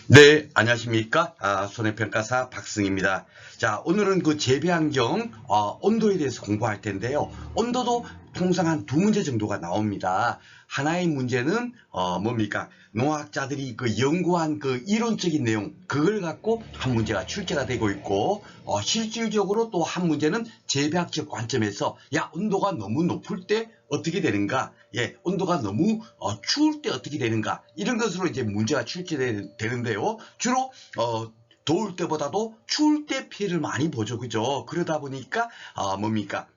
네, 안녕하십니까? 손해평가사 박승입니다. 자, 오늘은 그 재배환경 온도에 대해서 공부할 텐데요. 온도도 통상 한 두 문제 정도가 나옵니다. 하나의 문제는 뭡니까? 농학자들이 그 연구한 그 이론적인 내용, 그걸 갖고 한 문제가 출제가 되고 있고, 실질적으로 또 한 문제는 재배학적 관점에서 야, 온도가 너무 높을 때 어떻게 되는가? 예, 온도가 너무 추울 때 어떻게 되는가? 이런 것으로 이제 문제가 출제되는데요. 주로 더울 때보다도 추울 때 피해를 많이 보죠. 그죠? 그러다 보니까 뭡니까?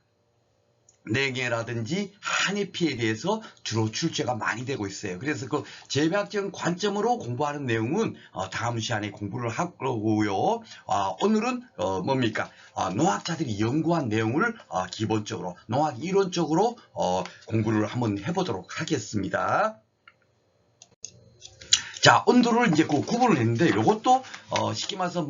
냉해라든지 한해 피해에 대해서 주로 출제가 많이 되고 있어요. 그래서 그 재배학적 관점으로 공부하는 내용은 다음 시간에 공부를 할 거고요. 오늘은 뭡니까? 농학자들이 연구한 내용을 기본적으로 농학 이론적으로 공부를 한번 해보도록 하겠습니다. 자, 온도를 이제 그 구분을 했는데, 요것도, 쉽게 말해서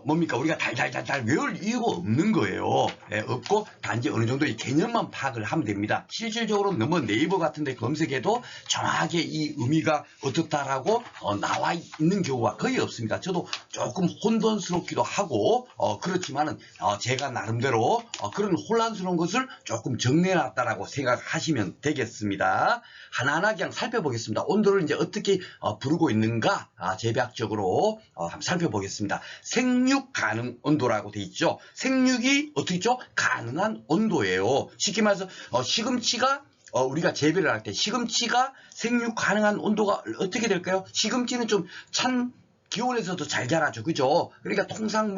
뭡니까? 우리가 달달달달 외울 이유가 없는 거예요. 예, 없고, 단지 어느 정도 이 개념만 파악을 하면 됩니다. 실질적으로 너무 네이버 같은 데 검색해도 정확하게 이 의미가 어떻다라고 나와 있는 경우가 거의 없습니다. 저도 조금 혼돈스럽기도 하고, 그렇지만은, 제가 나름대로 그런 혼란스러운 것을 조금 정리해놨다라고 생각하시면 되겠습니다. 하나하나 그냥 살펴보겠습니다. 온도를 이제 어떻게 부르고 있는가 재배학적으로 한번 살펴보겠습니다. 생육 가능 온도라고 돼 있죠. 생육이 어떻게 있죠? 가능한 온도예요. 쉽게 말해서 시금치가 우리가 재배를 할 때 시금치가 생육 가능한 온도가 어떻게 될까요? 시금치는 좀 찬 기온에서도 잘 자라죠. 그죠? 그러니까 통상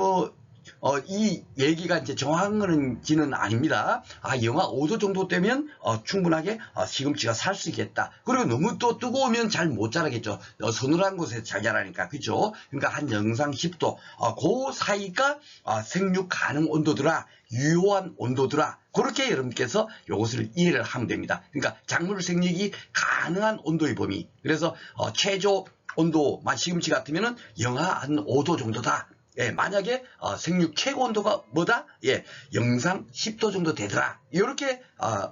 이 얘기가 이제 정확한 건지는 아닙니다. 영하 5도 정도 되면 충분하게 시금치가 살 수 있겠다. 그리고 너무 또 뜨거우면 잘 못 자라겠죠. 서늘한 곳에 잘 자라니까. 그죠? 그러니까 한 영상 10도. 그 사이가 생육 가능 온도더라. 유효한 온도더라. 그렇게 여러분께서 이것을 이해를 하면 됩니다. 그러니까 작물 생육이 가능한 온도의 범위. 그래서 최저 온도, 시금치 같으면은 영하 한 5도 정도다. 예, 만약에 생육 최고 온도가 뭐다? 예, 영상 10도 정도 되더라. 이렇게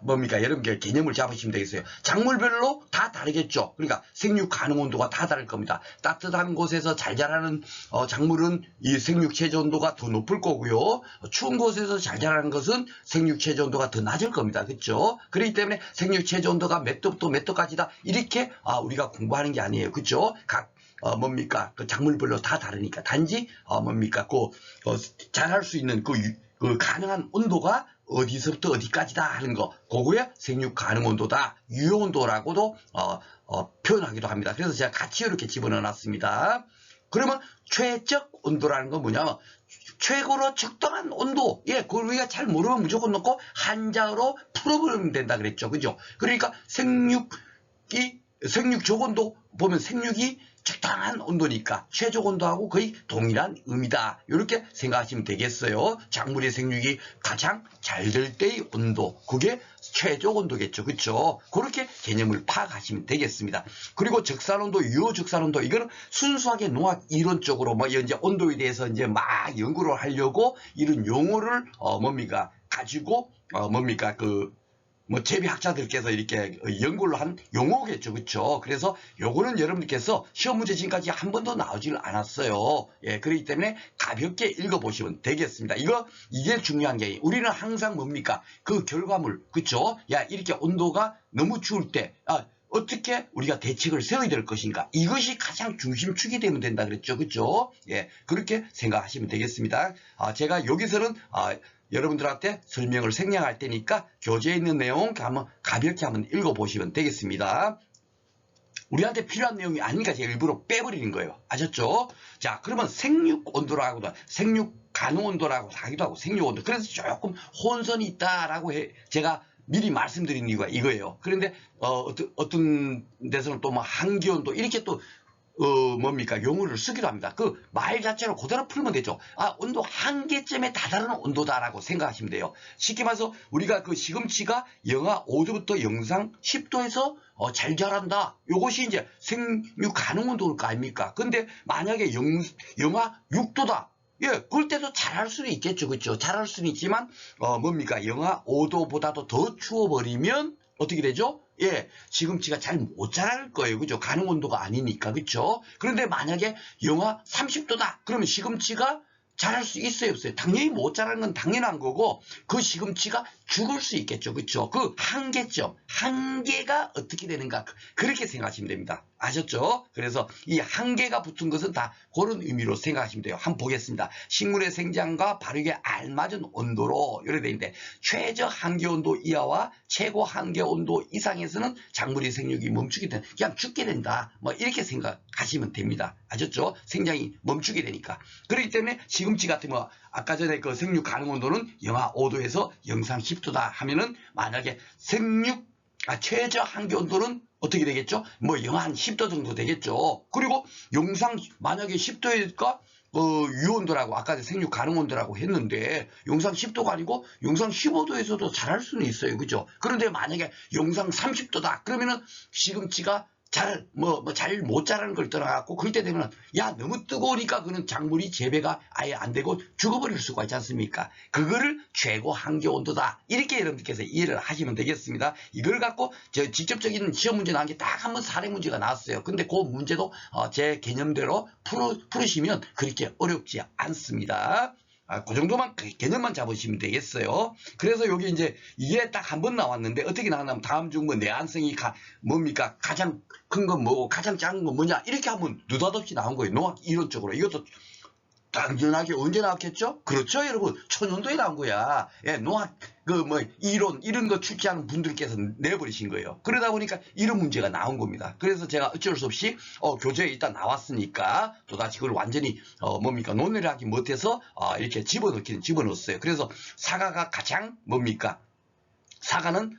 뭡니까? 여러분께 개념을 잡으시면 되겠어요. 작물별로 다 다르겠죠. 그러니까 생육 가능 온도가 다 다를 겁니다. 따뜻한 곳에서 잘 자라는 작물은 이 생육 최저 온도가 더 높을 거고요. 추운 곳에서 잘 자라는 것은 생육 최저 온도가 더 낮을 겁니다. 그렇죠? 그렇기 때문에 생육 최저 온도가 몇 도부터 몇 도까지다. 이렇게 우리가 공부하는 게 아니에요. 그렇죠? 각 뭡니까? 그 작물별로 다 다르니까. 단지, 뭡니까? 잘할 수 있는 그 가능한 온도가 어디서부터 어디까지다 하는 거. 그거에 생육 가능 온도다. 유효 온도라고도, 표현하기도 합니다. 그래서 제가 같이 이렇게 집어넣어 놨습니다. 그러면 최적 온도라는 건 뭐냐? 최고로 적당한 온도. 예, 그걸 우리가 잘 모르면 무조건 넣고 한자로 풀어버리면 된다 그랬죠. 그죠? 그러니까 생육 적온도 보면 생육이 적당한 온도니까 최적 온도하고 거의 동일한 의미다. 이렇게 생각하시면 되겠어요. 작물의 생육이 가장 잘 될 때의 온도. 그게 최적 온도겠죠. 그렇죠? 그렇게 개념을 파악하시면 되겠습니다. 그리고 적산온도, 유효 적산온도 이거는 순수하게 농학 이론적으로 이제 온도에 대해서 이제 막 연구를 하려고 이런 용어를 뭡니까? 가지고 뭡니까? 재배학자들께서 이렇게 연구를 한 용어겠죠. 그렇죠? 그래서 요거는 여러분들께서 시험 문제 지금까지 한 번도 나오질 않았어요. 예, 그렇기 때문에 가볍게 읽어보시면 되겠습니다. 이게 중요한 게 우리는 항상 뭡니까? 그 결과물, 그렇죠? 야, 이렇게 온도가 너무 추울 때 어떻게 우리가 대책을 세워야 될 것인가? 이것이 가장 중심축이 되면 된다 그랬죠. 그렇죠? 예, 그렇게 생각하시면 되겠습니다. 제가 여기서는 여러분들한테 설명을 생략할 테니까 교재에 있는 내용 가볍게 한번 읽어보시면 되겠습니다. 우리한테 필요한 내용이 아니니까 제가 일부러 빼버리는 거예요. 아셨죠? 자, 그러면 생육 온도라고도, 생육 가능 온도라고 하기도 하고, 생육 온도. 그래서 조금 혼선이 있다라고 제가 미리 말씀드린 이유가 이거예요. 그런데, 어떤 데서는 또 한기 온도, 이렇게 또, 뭡니까? 용어를 쓰기도 합니다. 그 말 자체로 그대로 풀면 되죠. 온도 한계점에 다다른 온도다라고 생각하시면 돼요. 쉽게 말해서 우리가 그 시금치가 영하 5도부터 영상 10도에서 잘 자란다. 이것이 이제 생육 가능 온도일 거 아닙니까? 근데 만약에 영하 6도다. 예, 그럴 때도 잘할 수는 있겠죠. 그렇죠? 잘할 수는 있지만 뭡니까? 영하 5도보다도 더 추워버리면 어떻게 되죠? 예, 시금치가 잘 못 자랄 거예요. 그죠? 가능 온도가 아니니까. 그죠? 그런데 만약에 영하 30도다. 그러면 시금치가 자랄 수 있어요, 없어요? 당연히 못 자라는 건 당연한 거고, 그 시금치가 죽을 수 있겠죠. 그쵸? 그 한계점, 한계가 어떻게 되는가, 그렇게 생각하시면 됩니다. 아셨죠? 그래서 이 한계가 붙은 것은 다 그런 의미로 생각하시면 돼요. 한번 보겠습니다. 식물의 생장과 발육에 알맞은 온도로, 이렇게 되어 있는데, 최저 한계 온도 이하와 최고 한계 온도 이상에서는 작물의 생육이 멈추게 된다. 그냥 죽게 된다. 뭐, 이렇게 생각하시면 됩니다. 아셨죠? 생장이 멈추게 되니까. 그렇기 때문에 시금치 같은 거, 아까 전에 그 생육 가능 온도는 영하 5도에서 영상 10도다 하면은, 만약에 최저 한계 온도는 어떻게 되겠죠? 뭐 영하 한 10도 정도 되겠죠. 그리고 영상 만약에 10도일까? 유온도라고 아까 생육 가능 온도라고 했는데 영상 10도가 아니고 영상 15도에서도 자랄 수는 있어요. 그죠? 그런데 만약에 영상 30도다. 그러면은 시금치가 잘 못 자라는 걸 떠나갖고 그럴 때 되면 야 너무 뜨거우니까 그는 작물이 재배가 아예 안 되고 죽어버릴 수가 있지 않습니까? 그거를 최고 한계 온도다 이렇게 여러분들께서 이해를 하시면 되겠습니다. 이걸 갖고 저 직접적인 시험 문제 나온 게 딱 한 번 사례 문제가 나왔어요. 근데 그 문제도 제 개념대로 풀으시면 그렇게 어렵지 않습니다. 그 정도만 개념만 잡으시면 되겠어요. 그래서 여기 이제 이게 딱 한 번 나왔는데 어떻게 나왔냐면 다음 중 뭐 내한성이 뭡니까? 가장 큰 건 뭐고 가장 작은 건 뭐냐? 이렇게 한번 느닷없이 나온 거예요. 농학 이론적으로. 이것도 당연하게 언제 나왔겠죠? 그렇죠, 여러분. 천연도에 나온 거야. 예, 농학 이론 이런 거 출제하는 분들께서 내버리신 거예요. 그러다 보니까 이런 문제가 나온 겁니다. 그래서 제가 어쩔 수 없이 교재에 일단 나왔으니까 또다시 그걸 완전히 논의를 하기 못해서 이렇게 집어넣었어요. 그래서 사과가 가장 사과는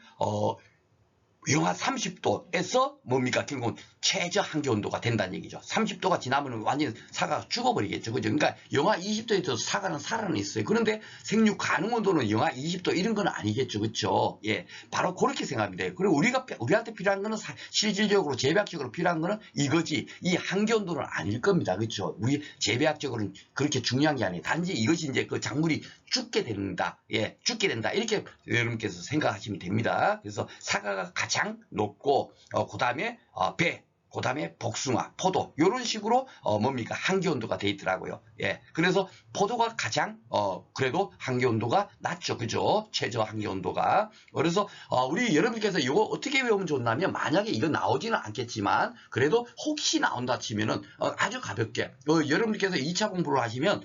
영하 30도에서 결국은 최저 한계 온도가 된다는 얘기죠. 30도가 지나면 완전히 사과가 죽어버리겠죠. 그죠? 그러니까 영하 20도에도 사과는 살아는 있어요. 그런데 생육 가능 온도는 영하 20도 이런 건 아니겠죠. 그렇죠? 예. 바로 그렇게 생각합니다. 그리고 우리한테 필요한 거는 실질적으로 재배학적으로 필요한 거는 이거지. 이 한계 온도는 아닐 겁니다. 그렇죠? 우리 재배학적으로는 그렇게 중요한 게 아니에요. 단지 이것이 이제 그 작물이 죽게 된다. 예. 죽게 된다. 이렇게 여러분께서 생각하시면 됩니다. 그래서 사과가 가장 높고 그다음에 배, 그다음에 복숭아, 포도 이런 식으로 한계 온도가 돼 있더라고요. 예, 그래서 포도가 가장 그래도 한계 온도가 낮죠, 그죠? 최저 한계 온도가. 그래서 우리 여러분께서 이거 어떻게 외우면 좋냐면 만약에 이거 나오지는 않겠지만 그래도 혹시 나온다 치면은 아주 가볍게 여러분께서 2차 공부를 하시면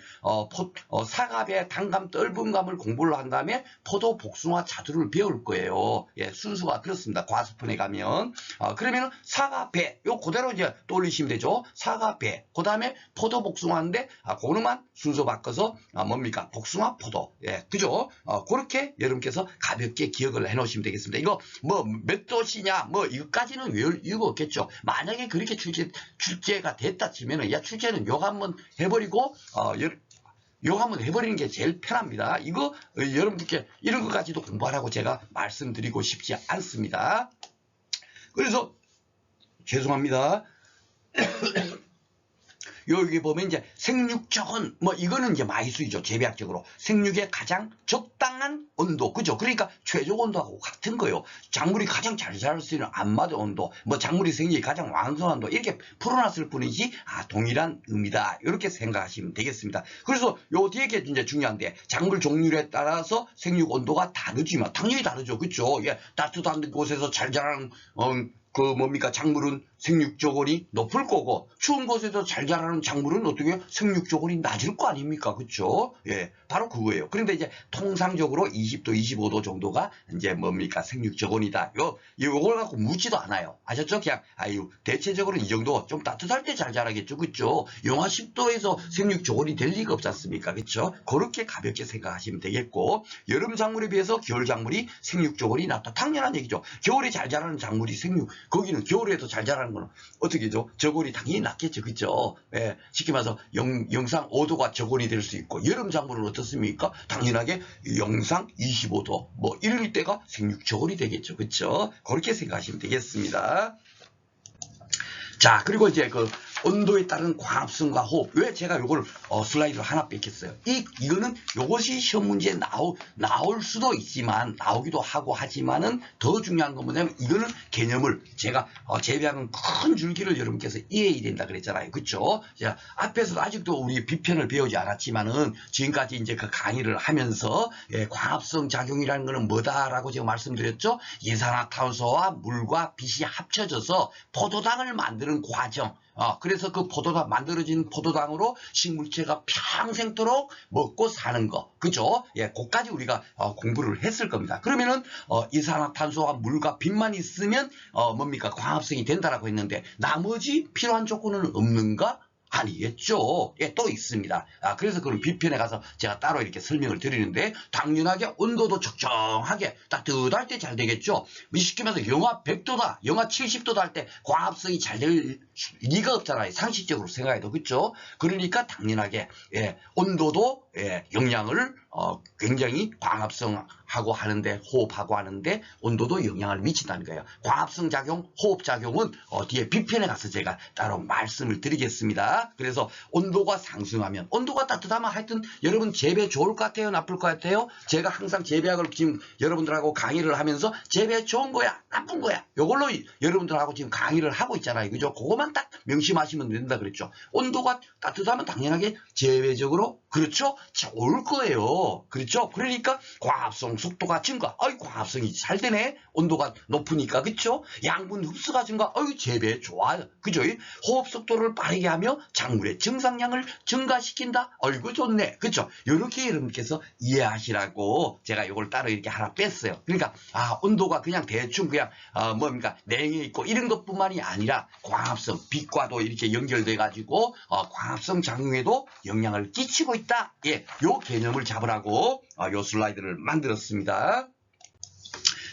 사과배, 단감, 떫은감을 공부를 한 다음에 포도, 복숭아, 자두를 배울 거예요. 예, 순수가 그렇습니다. 과수분에 가면 그러면은 사과배 요 그대로 이제 떠올리시면 되죠. 사과, 배, 그 다음에 포도, 복숭아인데 그거만 순서 바꿔서 복숭아, 포도. 예, 그죠? 그렇게 여러분께서 가볍게 기억을 해놓으시면 되겠습니다. 이거 몇 도시냐 이것까지는 외울 이유가 없겠죠. 만약에 그렇게 출제가 됐다 치면은 야 출제는 요 한번 해버리고 요거 한번 해버리는 게 제일 편합니다. 이거 여러분들께 이런 것까지도 공부하라고 제가 말씀드리고 싶지 않습니다. 그래서 죄송합니다. 여기 보면 이제 생육적은 이거는 이제 마이수이죠. 재배학적으로 생육의 가장 적당한 온도, 그죠? 그러니까 최저 온도하고 같은 거예요. 작물이 가장 잘 자랄 수 있는 안 맞은 온도, 작물이 생육이 가장 왕성한 온도 이렇게 풀어놨을 뿐이지 동일한 의미다 이렇게 생각하시면 되겠습니다. 그래서 요 뒤에 게 이제 중요한데 작물 종류에 따라서 생육 온도가 다르지만 당연히 다르죠, 그렇죠? 예, 따뜻한 곳에서 잘 자라는 작물은 생육 조건이 높을 거고 추운 곳에서 잘 자라는 작물은 어떻게 생육 조건이 낮을 거 아닙니까? 그렇죠? 예, 바로 그거예요. 그런데 이제 통상적으로 20도, 25도 정도가 이제 생육 조건이다. 요걸 갖고 묻지도 않아요. 아셨죠? 그냥 대체적으로 이 정도 좀 따뜻할 때 잘 자라겠죠. 그렇죠? 영하 10도에서 생육 조건이 될 리가 없지 않습니까? 그렇죠? 그렇게 가볍게 생각하시면 되겠고 여름 작물에 비해서 겨울 작물이 생육 조건이 낮다. 당연한 얘기죠. 겨울에 잘 자라는 작물이 거기는 겨울에도 잘 자라는 거는 어떻게죠? 저골이 당연히 낮겠죠. 그죠? 예, 쉽게 말해서 영상 5도가 저골이 될 수 있고 여름 작물은 어떻습니까? 당연하게 영상 25도 이럴 때가 생육 저골이 되겠죠. 그렇죠? 그렇게 생각하시면 되겠습니다. 자, 그리고 이제 온도에 따른 광합성과 호흡. 왜 제가 요걸 슬라이드를 하나 뺏겼어요. 이거는 요것이 시험 문제에 나올 수도 있지만, 나오기도 하고 하지만은 더 중요한 건 뭐냐면, 이거는 개념을 제가 재배하는 큰 줄기를 여러분께서 이해해야 된다 그랬잖아요. 그쵸? 자, 앞에서도 아직도 우리 비편을 배우지 않았지만은, 지금까지 이제 그 강의를 하면서, 광합성 작용이라는 거는 뭐다라고 제가 말씀드렸죠? 이산화탄소와 물과 빛이 합쳐져서 포도당을 만드는 과정. 그래서 그 포도당, 만들어진 포도당으로 식물체가 평생도록 먹고 사는 거. 그죠? 예, 그까지 우리가 공부를 했을 겁니다. 그러면은, 이산화탄소와 물과 빛만 있으면, 뭡니까? 광합성이 된다라고 했는데, 나머지 필요한 조건은 없는가? 아니겠죠. 예, 또 있습니다. 그래서 그런 비편에 가서 제가 따로 이렇게 설명을 드리는데, 당연하게 온도도 적정하게 따뜻할 때 잘 되겠죠. 쉽게 말해서 영하 100도다, 영하 70도다 할 때 광합성이 잘 될 리가 없잖아요. 상식적으로 생각해도. 그렇죠? 그러니까 당연하게 온도도 영향을 굉장히 광합성하고 하는데, 호흡하고 하는데 온도도 영향을 미친다는 거예요. 광합성 작용, 호흡 작용은 뒤에 비편에 가서 제가 따로 말씀을 드리겠습니다. 그래서 온도가 상승하면, 온도가 따뜻하면 하여튼 여러분 재배 좋을 것 같아요? 나쁠 것 같아요? 제가 항상 재배학을 지금 여러분들하고 강의를 하면서 재배 좋은 거야? 나쁜 거야? 요걸로 여러분들하고 지금 강의를 하고 있잖아요. 그죠? 그거만 딱 명심하시면 된다 그랬죠. 온도가 따뜻하면 당연하게 재배적으로, 그렇죠? 좋을 거예요. 그렇죠? 그러니까 광합성 속도가 증가. 광합성이 잘 되네. 온도가 높으니까. 그렇죠? 양분 흡수가 증가. 재배 좋아요. 그죠? 호흡 속도를 빠르게 하며 작물의 증상량을 증가시킨다. 이거 좋네. 그렇죠? 이렇게 여러분께서 이해하시라고 제가 이걸 따로 이렇게 하나 뺐어요. 그러니까 온도가 그냥 대충 그냥 뭡니까? 냉해 있고 이런 것뿐만이 아니라 광합성, 빛과도 이렇게 연결돼 가지고 광합성 작용에도 영향을 끼치고 있다. 예, 요 개념을 잡으라고 요 슬라이드를 만들었습니다.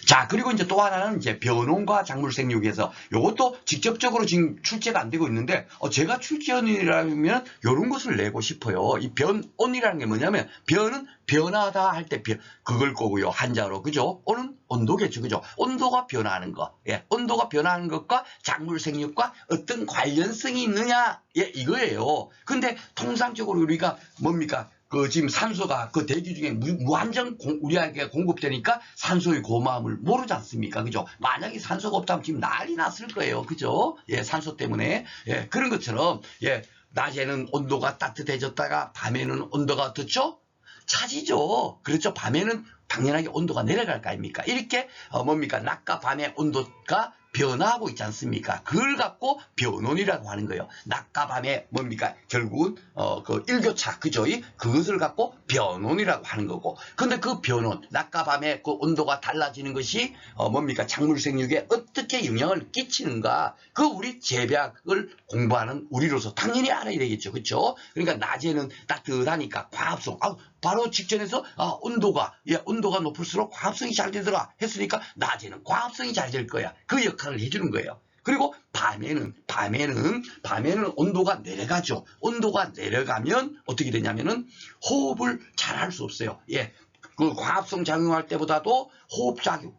자, 그리고 이제 또 하나는 이제 변온과 작물 생육에서 요것도 직접적으로 지금 출제가 안 되고 있는데, 제가 출제원이라면 요런 것을 내고 싶어요. 이 변온이라는 게 뭐냐면, 변은 변하다 할 때 그걸 거고요. 한자로. 그죠? 온은 온도겠죠. 그죠? 온도가 변하는 거. 예, 온도가 변하는 것과 작물 생육과 어떤 관련성이 있느냐? 예, 이거예요. 근데 통상적으로 우리가 뭡니까? 지금 산소가 그 대기 중에 무한정 우리에게 공급되니까 산소의 고마움을 모르지 않습니까? 그죠? 만약에 산소가 없다면 지금 난리 났을 거예요. 그죠? 예, 산소 때문에. 예, 그런 것처럼, 낮에는 온도가 따뜻해졌다가 밤에는 온도가 어떻죠? 차지죠. 그렇죠? 밤에는 당연하게 온도가 내려갈 거 아닙니까? 이렇게, 뭡니까? 낮과 밤의 온도가 변화하고 있지 않습니까? 그걸 갖고 변온이라고 하는 거예요. 낮과 밤의 뭡니까? 결국은 그 일교차, 그죠? 그것을 갖고 변온이라고 하는 거고. 근데 그 변온, 낮과 밤의 그 온도가 달라지는 것이 뭡니까? 작물 생육에 어떻게 영향을 끼치는가? 그 우리 재배학을 공부하는 우리로서 당연히 알아야 되겠죠. 그렇죠? 그러니까 낮에는 따뜻하니까 광합성, 바로 직전에서 온도가 높을수록 광합성이 잘 되더라 했으니까 낮에는 광합성이 잘 될 거야. 그 역할을 해주는 거예요. 그리고 밤에는 온도가 내려가죠. 온도가 내려가면 어떻게 되냐면은 호흡을 잘 할 수 없어요. 예. 그 광합성 작용할 때보다도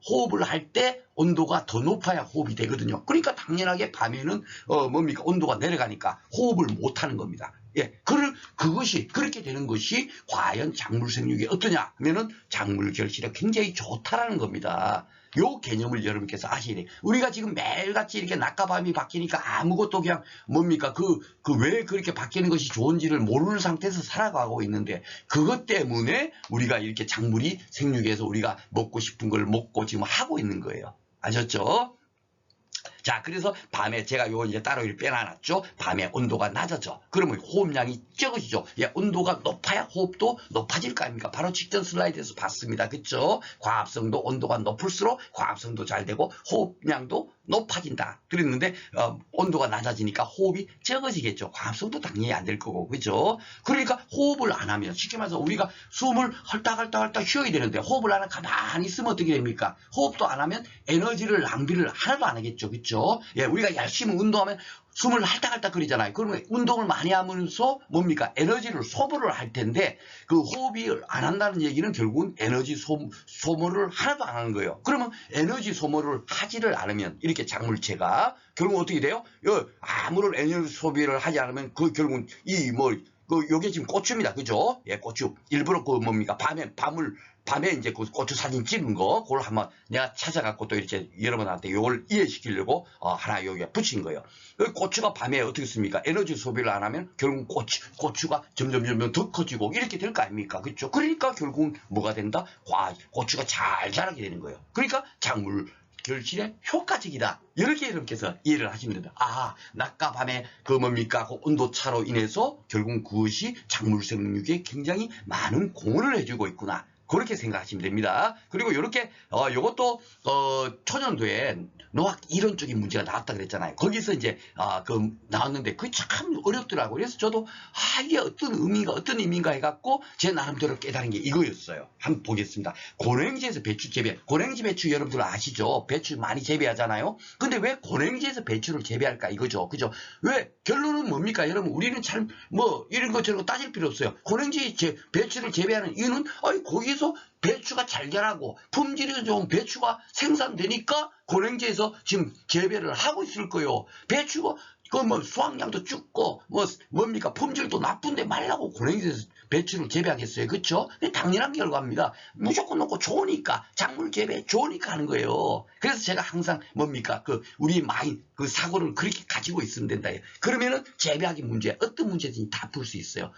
호흡을 할 때 온도가 더 높아야 호흡이 되거든요. 그러니까 당연하게 밤에는 뭡니까? 온도가 내려가니까 호흡을 못 하는 겁니다. 예, 그것이 그렇게 되는 것이 과연 작물 생육이 어떠냐 하면은 작물 결실에 굉장히 좋다라는 겁니다. 요 개념을 여러분께서 아셔야 돼요. 우리가 지금 매일같이 이렇게 낮과 밤이 바뀌니까 아무것도 그냥 뭡니까? 왜 그렇게 바뀌는 것이 좋은지를 모르는 상태에서 살아가고 있는데, 그것 때문에 우리가 이렇게 작물이 생육해서 우리가 먹고 싶은 걸 먹고 지금 하고 있는 거예요. 아셨죠? 자, 그래서 밤에 제가 요 이제 따로 이렇게 빼놔놨죠. 밤에 온도가 낮아져. 그러면 호흡량이 적어지죠. 예, 온도가 높아야 호흡도 높아질 거 아닙니까? 바로 직전 슬라이드에서 봤습니다. 그쵸? 광합성도 온도가 높을수록 광합성도 잘 되고 호흡량도 높아진다. 그랬는데 온도가 낮아지니까 호흡이 적어지겠죠. 광합성도 당연히 안 될 거고. 그죠? 그러니까 호흡을 안 하면, 쉽게 말해서 우리가 숨을 헐떡헐떡 쉬어야 되는데 호흡을 안 하면 가만히 있으면 어떻게 됩니까? 호흡도 안 하면 에너지를 낭비를 하나도 안 하겠죠. 그죠? 예, 우리가 열심히 운동하면 숨을 할딱할딱 거리잖아요. 그러면 운동을 많이 하면서 뭡니까? 에너지를 소모를 할 텐데 그 호흡이 안 한다는 얘기는 결국은 에너지 소모를 하나도 안 하는 거예요. 그러면 에너지 소모를 하지를 않으면 이렇게 작물체가 결국 어떻게 돼요? 아무런 에너지 소비를 하지 않으면 그 결국은 요게 지금 고추입니다. 그죠? 예, 고추. 일부러 뭡니까? 밤에 이제 그 고추 사진 찍은 거, 그걸 한번 내가 찾아갖고 또 이렇게 여러분한테 요걸 이해시키려고, 하나 여기에 붙인 거예요. 그 고추가 밤에 어떻게 씁니까? 에너지 소비를 안 하면 결국 고추가 점점 더 커지고 이렇게 될 거 아닙니까? 그렇죠? 그러니까 결국은 뭐가 된다? 고추가 잘 자라게 되는 거예요. 그러니까 작물 결실에 효과적이다. 이렇게 여러분께서 이해를 하시면 된다. 낮과 밤에 그 온도차로 인해서 결국 그것이 작물 생육에 굉장히 많은 공헌을 해주고 있구나. 그렇게 생각하시면 됩니다. 그리고 이렇게 요것도 초년도에 농학 이론적인 문제가 나왔다 그랬잖아요. 거기서 이제 나왔는데 그게 참 어렵더라고요. 그래서 저도 이게 어떤 의미인가 해갖고 제 나름대로 깨달은 게 이거였어요. 한번 보겠습니다. 고랭지에서 배추 재배. 고랭지 배추 여러분들 아시죠? 배추 많이 재배하잖아요. 근데 왜 고랭지에서 배추를 재배할까 이거죠. 그죠? 왜? 결론은 뭡니까? 여러분 우리는 참 이런 거 저런 거 따질 필요 없어요. 고랭지 배추를 재배하는 이유는 거기서 배추가 잘 자라고 품질이 좋은 배추가 생산되니까 고랭지에서 지금 재배를 하고 있을 거예요. 배추가 수확량도 적고 품질도 나쁜데 말라고 고랭지에서 배추를 재배하겠어요. 그렇죠? 당연한 결과입니다. 무조건 넣고 좋으니까 작물 재배 좋으니까 하는 거예요. 그래서 제가 항상 우리 마인 사고를 그렇게 가지고 있으면 된다. 그러면은 재배하기 문제 어떤 문제든지 다 풀 수 있어요.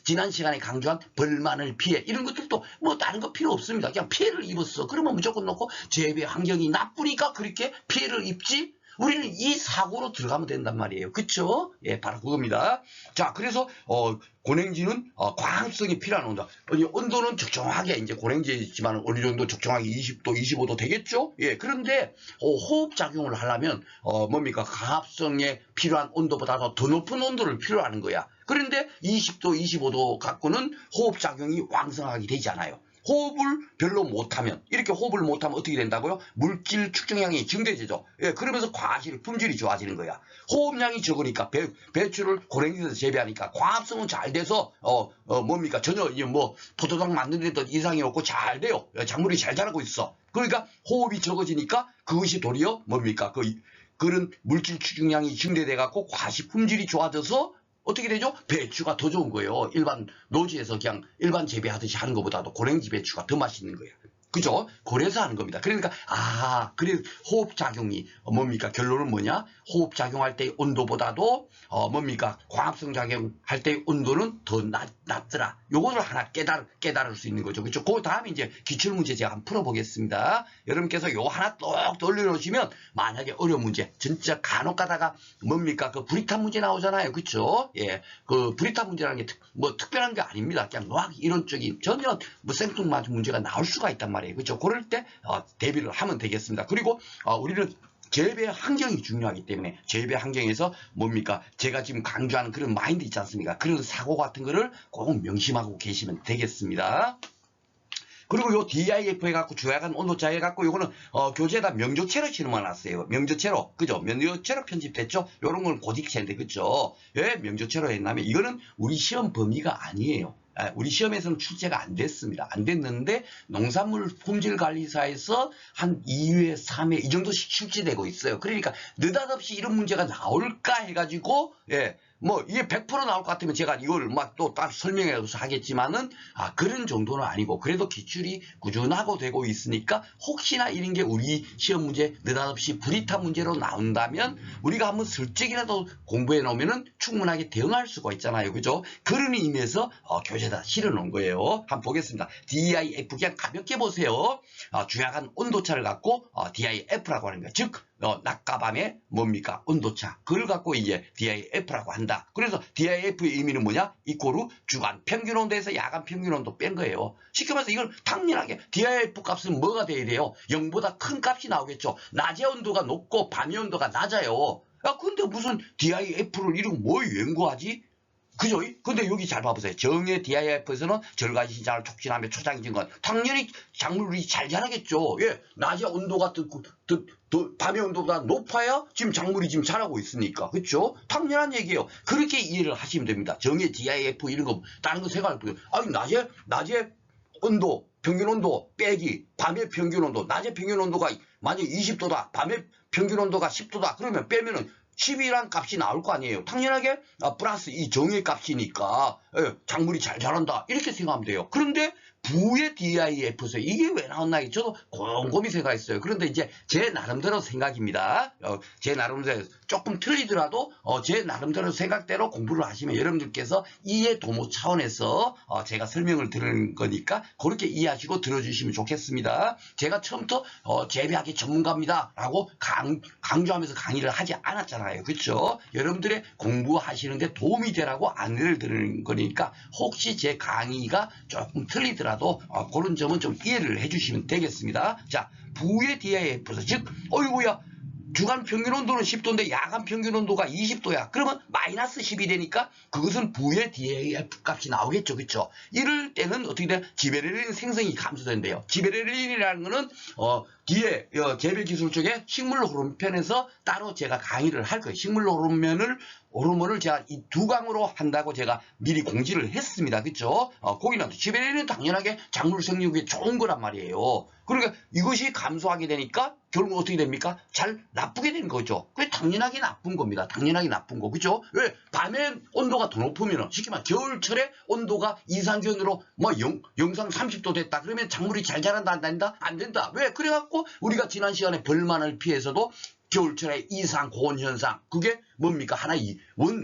지난 시간에 강조한 벌마늘 피해 이런 것들도 다른 거 필요 없습니다. 그냥 피해를 입었어. 그러면 무조건 넣고 재배 환경이 나쁘니까 그렇게 피해를 입지. 우리는 이 사고로 들어가면 된단 말이에요. 그쵸? 예, 바로 그겁니다. 자, 그래서, 고냉지는, 광합성이 필요한 온도. 온도는 적정하게, 이제 고냉지지만 어느 정도 적정하게 20도, 25도 되겠죠? 예, 그런데, 호흡작용을 하려면, 광합성에 필요한 온도보다도 더 높은 온도를 필요로 하는 거야. 그런데 20도, 25도 갖고는 호흡작용이 왕성하게 되지 않아요. 호흡을 별로 못하면 이렇게 호흡을 못하면 어떻게 된다고요? 물질 축적량이 증대되죠. 예, 그러면서 과실 품질이 좋아지는 거야. 호흡량이 적으니까 배추를 고랭지에서 재배하니까 광합성은 잘 돼서 전혀 포도당 만드는 데 이상이 없고 잘 돼요. 작물이 잘 자라고 있어. 그러니까 호흡이 적어지니까 그것이 도리어 그런 물질 축적량이 증대돼 갖고 과실 품질이 좋아져서 어떻게 되죠? 배추가 더 좋은 거예요. 일반 노지에서 그냥 일반 재배하듯이 하는 것보다도 고랭지 배추가 더 맛있는 거예요. 그죠? 그래서 하는 겁니다. 그러니까 그래 호흡작용이 결론은 뭐냐? 호흡작용할 때의 온도보다도 광합성 작용할 때의 온도는 더 낮더라. 요거를 하나 깨달을 수 있는 거죠. 그렇죠? 그 다음에 이제 기출문제 제가 한번 풀어보겠습니다. 여러분께서 요 하나 똑 올려놓으시면 만약에 어려운 문제 진짜 간혹 가다가 그 불이탄 문제 나오잖아요. 그렇죠? 예, 그 불이탄 문제라는 게 특별한 게 아닙니다. 그냥 이론적인 전혀 생뚱맞은 문제가 나올 수가 있단 말이에요. 그렇죠? 그럴 때 대비를 하면 되겠습니다. 그리고 우리는 재배 환경이 중요하기 때문에 재배 환경에서 제가 지금 강조하는 그런 마인드 있지 않습니까? 그런 사고 같은 거를 꼭 명심하고 계시면 되겠습니다. 그리고 요 DIF 해갖고 주야간 온도차 해갖고 요거는 교재에다 명조체로 실어놨어요. 명조체로. 그죠? 명조체로 편집됐죠? 요런 건 고딕체인데 그죠? 왜 명조체로 했냐면 이거는 우리 시험 범위가 아니에요. 우리 시험에서는 출제가 안 됐습니다. 안 됐는데 농산물 품질관리사에서 한 2회, 3회 이 정도씩 출제되고 있어요. 그러니까 느닷없이 이런 문제가 나올까 해가지고 이게 100% 나올 것 같으면 제가 이걸 또 딱 설명해서 하겠지만은 그런 정도는 아니고 그래도 기출이 꾸준하고 되고 있으니까 혹시나 이런 게 우리 시험 문제 느닷없이 불이탄 문제로 나온다면 우리가 한번 슬쩍이라도 공부해 놓으면은 충분하게 대응할 수가 있잖아요. 그죠? 그런 의미에서 교재에다 실어 놓은 거예요. 한번 보겠습니다. DIF 그냥 가볍게 보세요. 주야간 온도차를 갖고 DIF라고 하는 거예요. 즉 낮과 밤의 온도차. 그걸 갖고 이제 DIF라고 한다. 그래서 DIF의 의미는 뭐냐? 이꼬르 주간 평균 온도에서 야간 평균 온도 뺀 거예요. 쉽게 말해서 이걸 당연하게 DIF 값은 뭐가 돼야 돼요? 0보다 큰 값이 나오겠죠. 낮의 온도가 높고 밤의 온도가 낮아요. 근데 무슨 DIF를 이러고 뭐 연구하지? 그죠? 근데 여기 잘 봐보세요. 정의 DIF에서는 절간 시장을 촉진하며 초장이 증건. 당연히 작물이 잘 자라겠죠. 예, 낮에 온도가 밤의 온도보다 높아야 지금 작물이 지금 자라고 있으니까. 그렇죠? 당연한 얘기예요. 그렇게 이해를 하시면 됩니다. 정의 DIF 이런 거 다른 거 생각할 거예요. 아니 낮에 온도 평균 온도 빼기 밤의 평균 온도 낮의 평균 온도가 만약 20도다 밤의 평균 온도가 10도다 그러면 빼면은 10이란 값이 나올 거 아니에요. 당연하게 플러스 이 정의 값이니까 작물이 잘 자란다 이렇게 생각하면 돼요. 그런데 부의 DIF에서 이게 왜 나왔나 저도 곰곰이 생각했어요. 그런데 이제 제 나름대로 생각입니다. 제 나름대로 조금 틀리더라도 제 나름대로 생각대로 공부를 하시면 여러분들께서 이해 도모 차원에서 제가 설명을 드리는 거니까 그렇게 이해하시고 들어주시면 좋겠습니다. 제가 처음부터 재배하기 전문가입니다 라고 강조하면서 강의를 하지 않았잖아요. 그렇죠? 여러분들의 공부하시는데 도움이 되라고 안내를 드리는 거니까 혹시 제 강의가 조금 틀리더라도 그런 점은 좀 이해를 해주시면 되겠습니다. 자, 부의 DIF에서 즉 어이구야 주간 평균 온도는 10도인데 야간 평균 온도가 20도야. 그러면 마이너스 10이 되니까 그것은 부의 DIF 값이 나오겠죠. 그렇죠? 이럴 때는 어떻게 돼? 지베렐린 생성이 감소된대요. 지베렐린이라는 거는 뒤에 재배 기술 쪽에 식물 호르몬 편에서 따로 제가 강의를 할 거예요. 식물 호르몬을 제가 이 두 강으로 한다고 제가 미리 공지를 했습니다. 그렇죠? 거기는 지베렐린은 당연하게 작물 생육에 좋은 거란 말이에요. 그러니까 이것이 감소하게 되니까 결국 어떻게 됩니까? 잘 나쁘게 되는 거죠. 그게 당연하게 나쁜 겁니다. 당연하게 나쁜 거. 그죠? 왜? 밤에 온도가 더 높으면 쉽게 말해 겨울철에 온도가 이상기온으로 영상 30도 됐다. 그러면 작물이 잘 자란다 안 된다? 안 된다. 왜? 그래갖고 우리가 지난 시간에 벌만을 피해서도 겨울철에 이상 고온 현상 그게 뭡니까? 하나의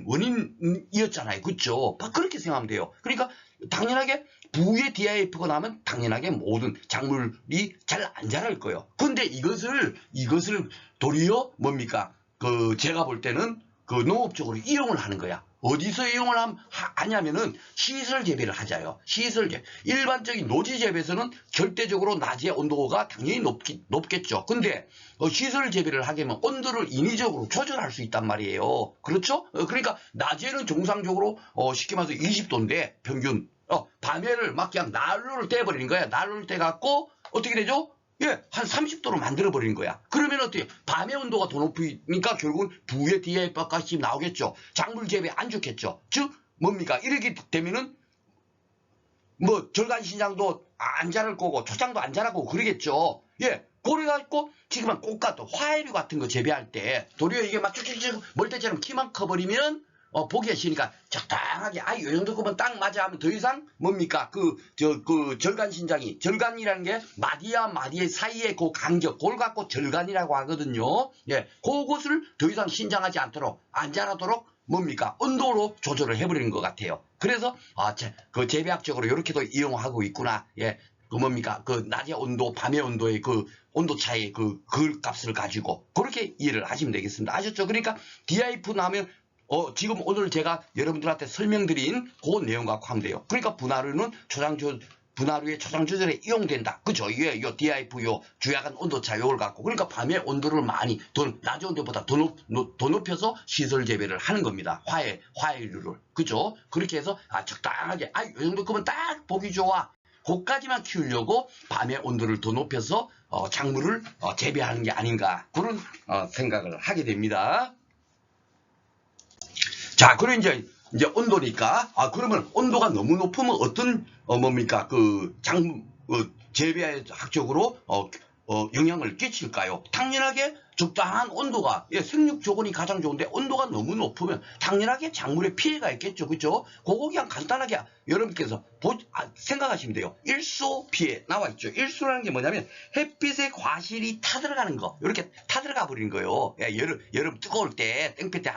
원인이었잖아요. 그렇죠? 그렇게 생각하면 돼요. 그러니까 당연하게 부의 DIF가 나면 당연하게 모든 작물이 잘 안 자랄 거예요. 근데 이것을 도리어 뭡니까? 제가 볼 때는 농업적으로 이용을 하는 거야. 어디서 이용을 하냐면은 시설 재배를 하자요. 시설 재배. 일반적인 노지 재배에서는 절대적으로 낮의 온도가 당연히 높겠죠. 근데 시설 재배를 하게 되면 온도를 인위적으로 조절할 수 있단 말이에요. 그렇죠? 그러니까 낮에는 정상적으로 쉽게 말해서 20도인데 평균 밤에를 막 그냥 난로를 떼버리는 거야. 난로를 떼갖고 어떻게 되죠? 예, 한 30도로 만들어버리는 거야. 그러면 어떻게? 밤의 온도가 더 높으니까 결국은 부의 DIF 값이 나오겠죠. 작물 재배 안 좋겠죠. 즉, 뭡니까? 이렇게 되면은, 절간 신장도 안 자랄 거고, 초장도 안 자라고 그러겠죠. 예, 그래가지고, 지금은 꽃가도 화해류 같은 거 재배할 때, 도리어 이게 막 쭉쭉쭉 멀대처럼 키만 커버리면, 보기가 싫으니까 적당하게 요 정도 끄면 딱 맞아 하면 더 이상 뭡니까 절간 신장이 절간이라는 게 마디와 마디의 사이의 그 간격 그걸 갖고 절간이라고 하거든요. 예, 그것을 더 이상 신장하지 않도록 안 자라도록 뭡니까 온도로 조절을 해버리는 것 같아요. 그래서 재배학적으로 이렇게도 이용하고 있구나. 예, 뭡니까 낮의 온도 밤의 온도의 온도 차이 그 값을 가지고 그렇게 이해를 하시면 되겠습니다. 아셨죠? 그러니까 DIF 나면 지금 오늘 제가 여러분들한테 설명드린 그 내용 갖고 하면 돼요. 그러니까 분화류는 분화류의 초장 조절에 이용된다. 그죠? 이게 DIF 주야간 온도차 요걸 갖고 그러니까 밤에 온도를 많이 낮은 온도보다 더 높여서 시설 재배를 하는 겁니다. 화해류를. 그죠? 그렇게 해서 적당하게 이 정도 끄면 딱 보기 좋아. 그까지만 키우려고 밤의 온도를 더 높여서 작물을 재배하는 게 아닌가 그런 생각을 하게 됩니다. 자, 그리고 이제 온도니까, 그러면 온도가 너무 높으면 어떤, 재배학적으로, 영향을 끼칠까요? 당연하게 적당한 온도가, 생육 조건이 가장 좋은데 온도가 너무 높으면 당연하게 작물에 피해가 있겠죠. 그죠? 그거 그냥 간단하게 여러분께서 생각하시면 돼요. 일소 피해 나와 있죠. 일소라는 게 뭐냐면 햇빛의 과실이 타들어가는 거. 이렇게 타들어가 버리는 거예요. 여름 뜨거울 때 땡볕에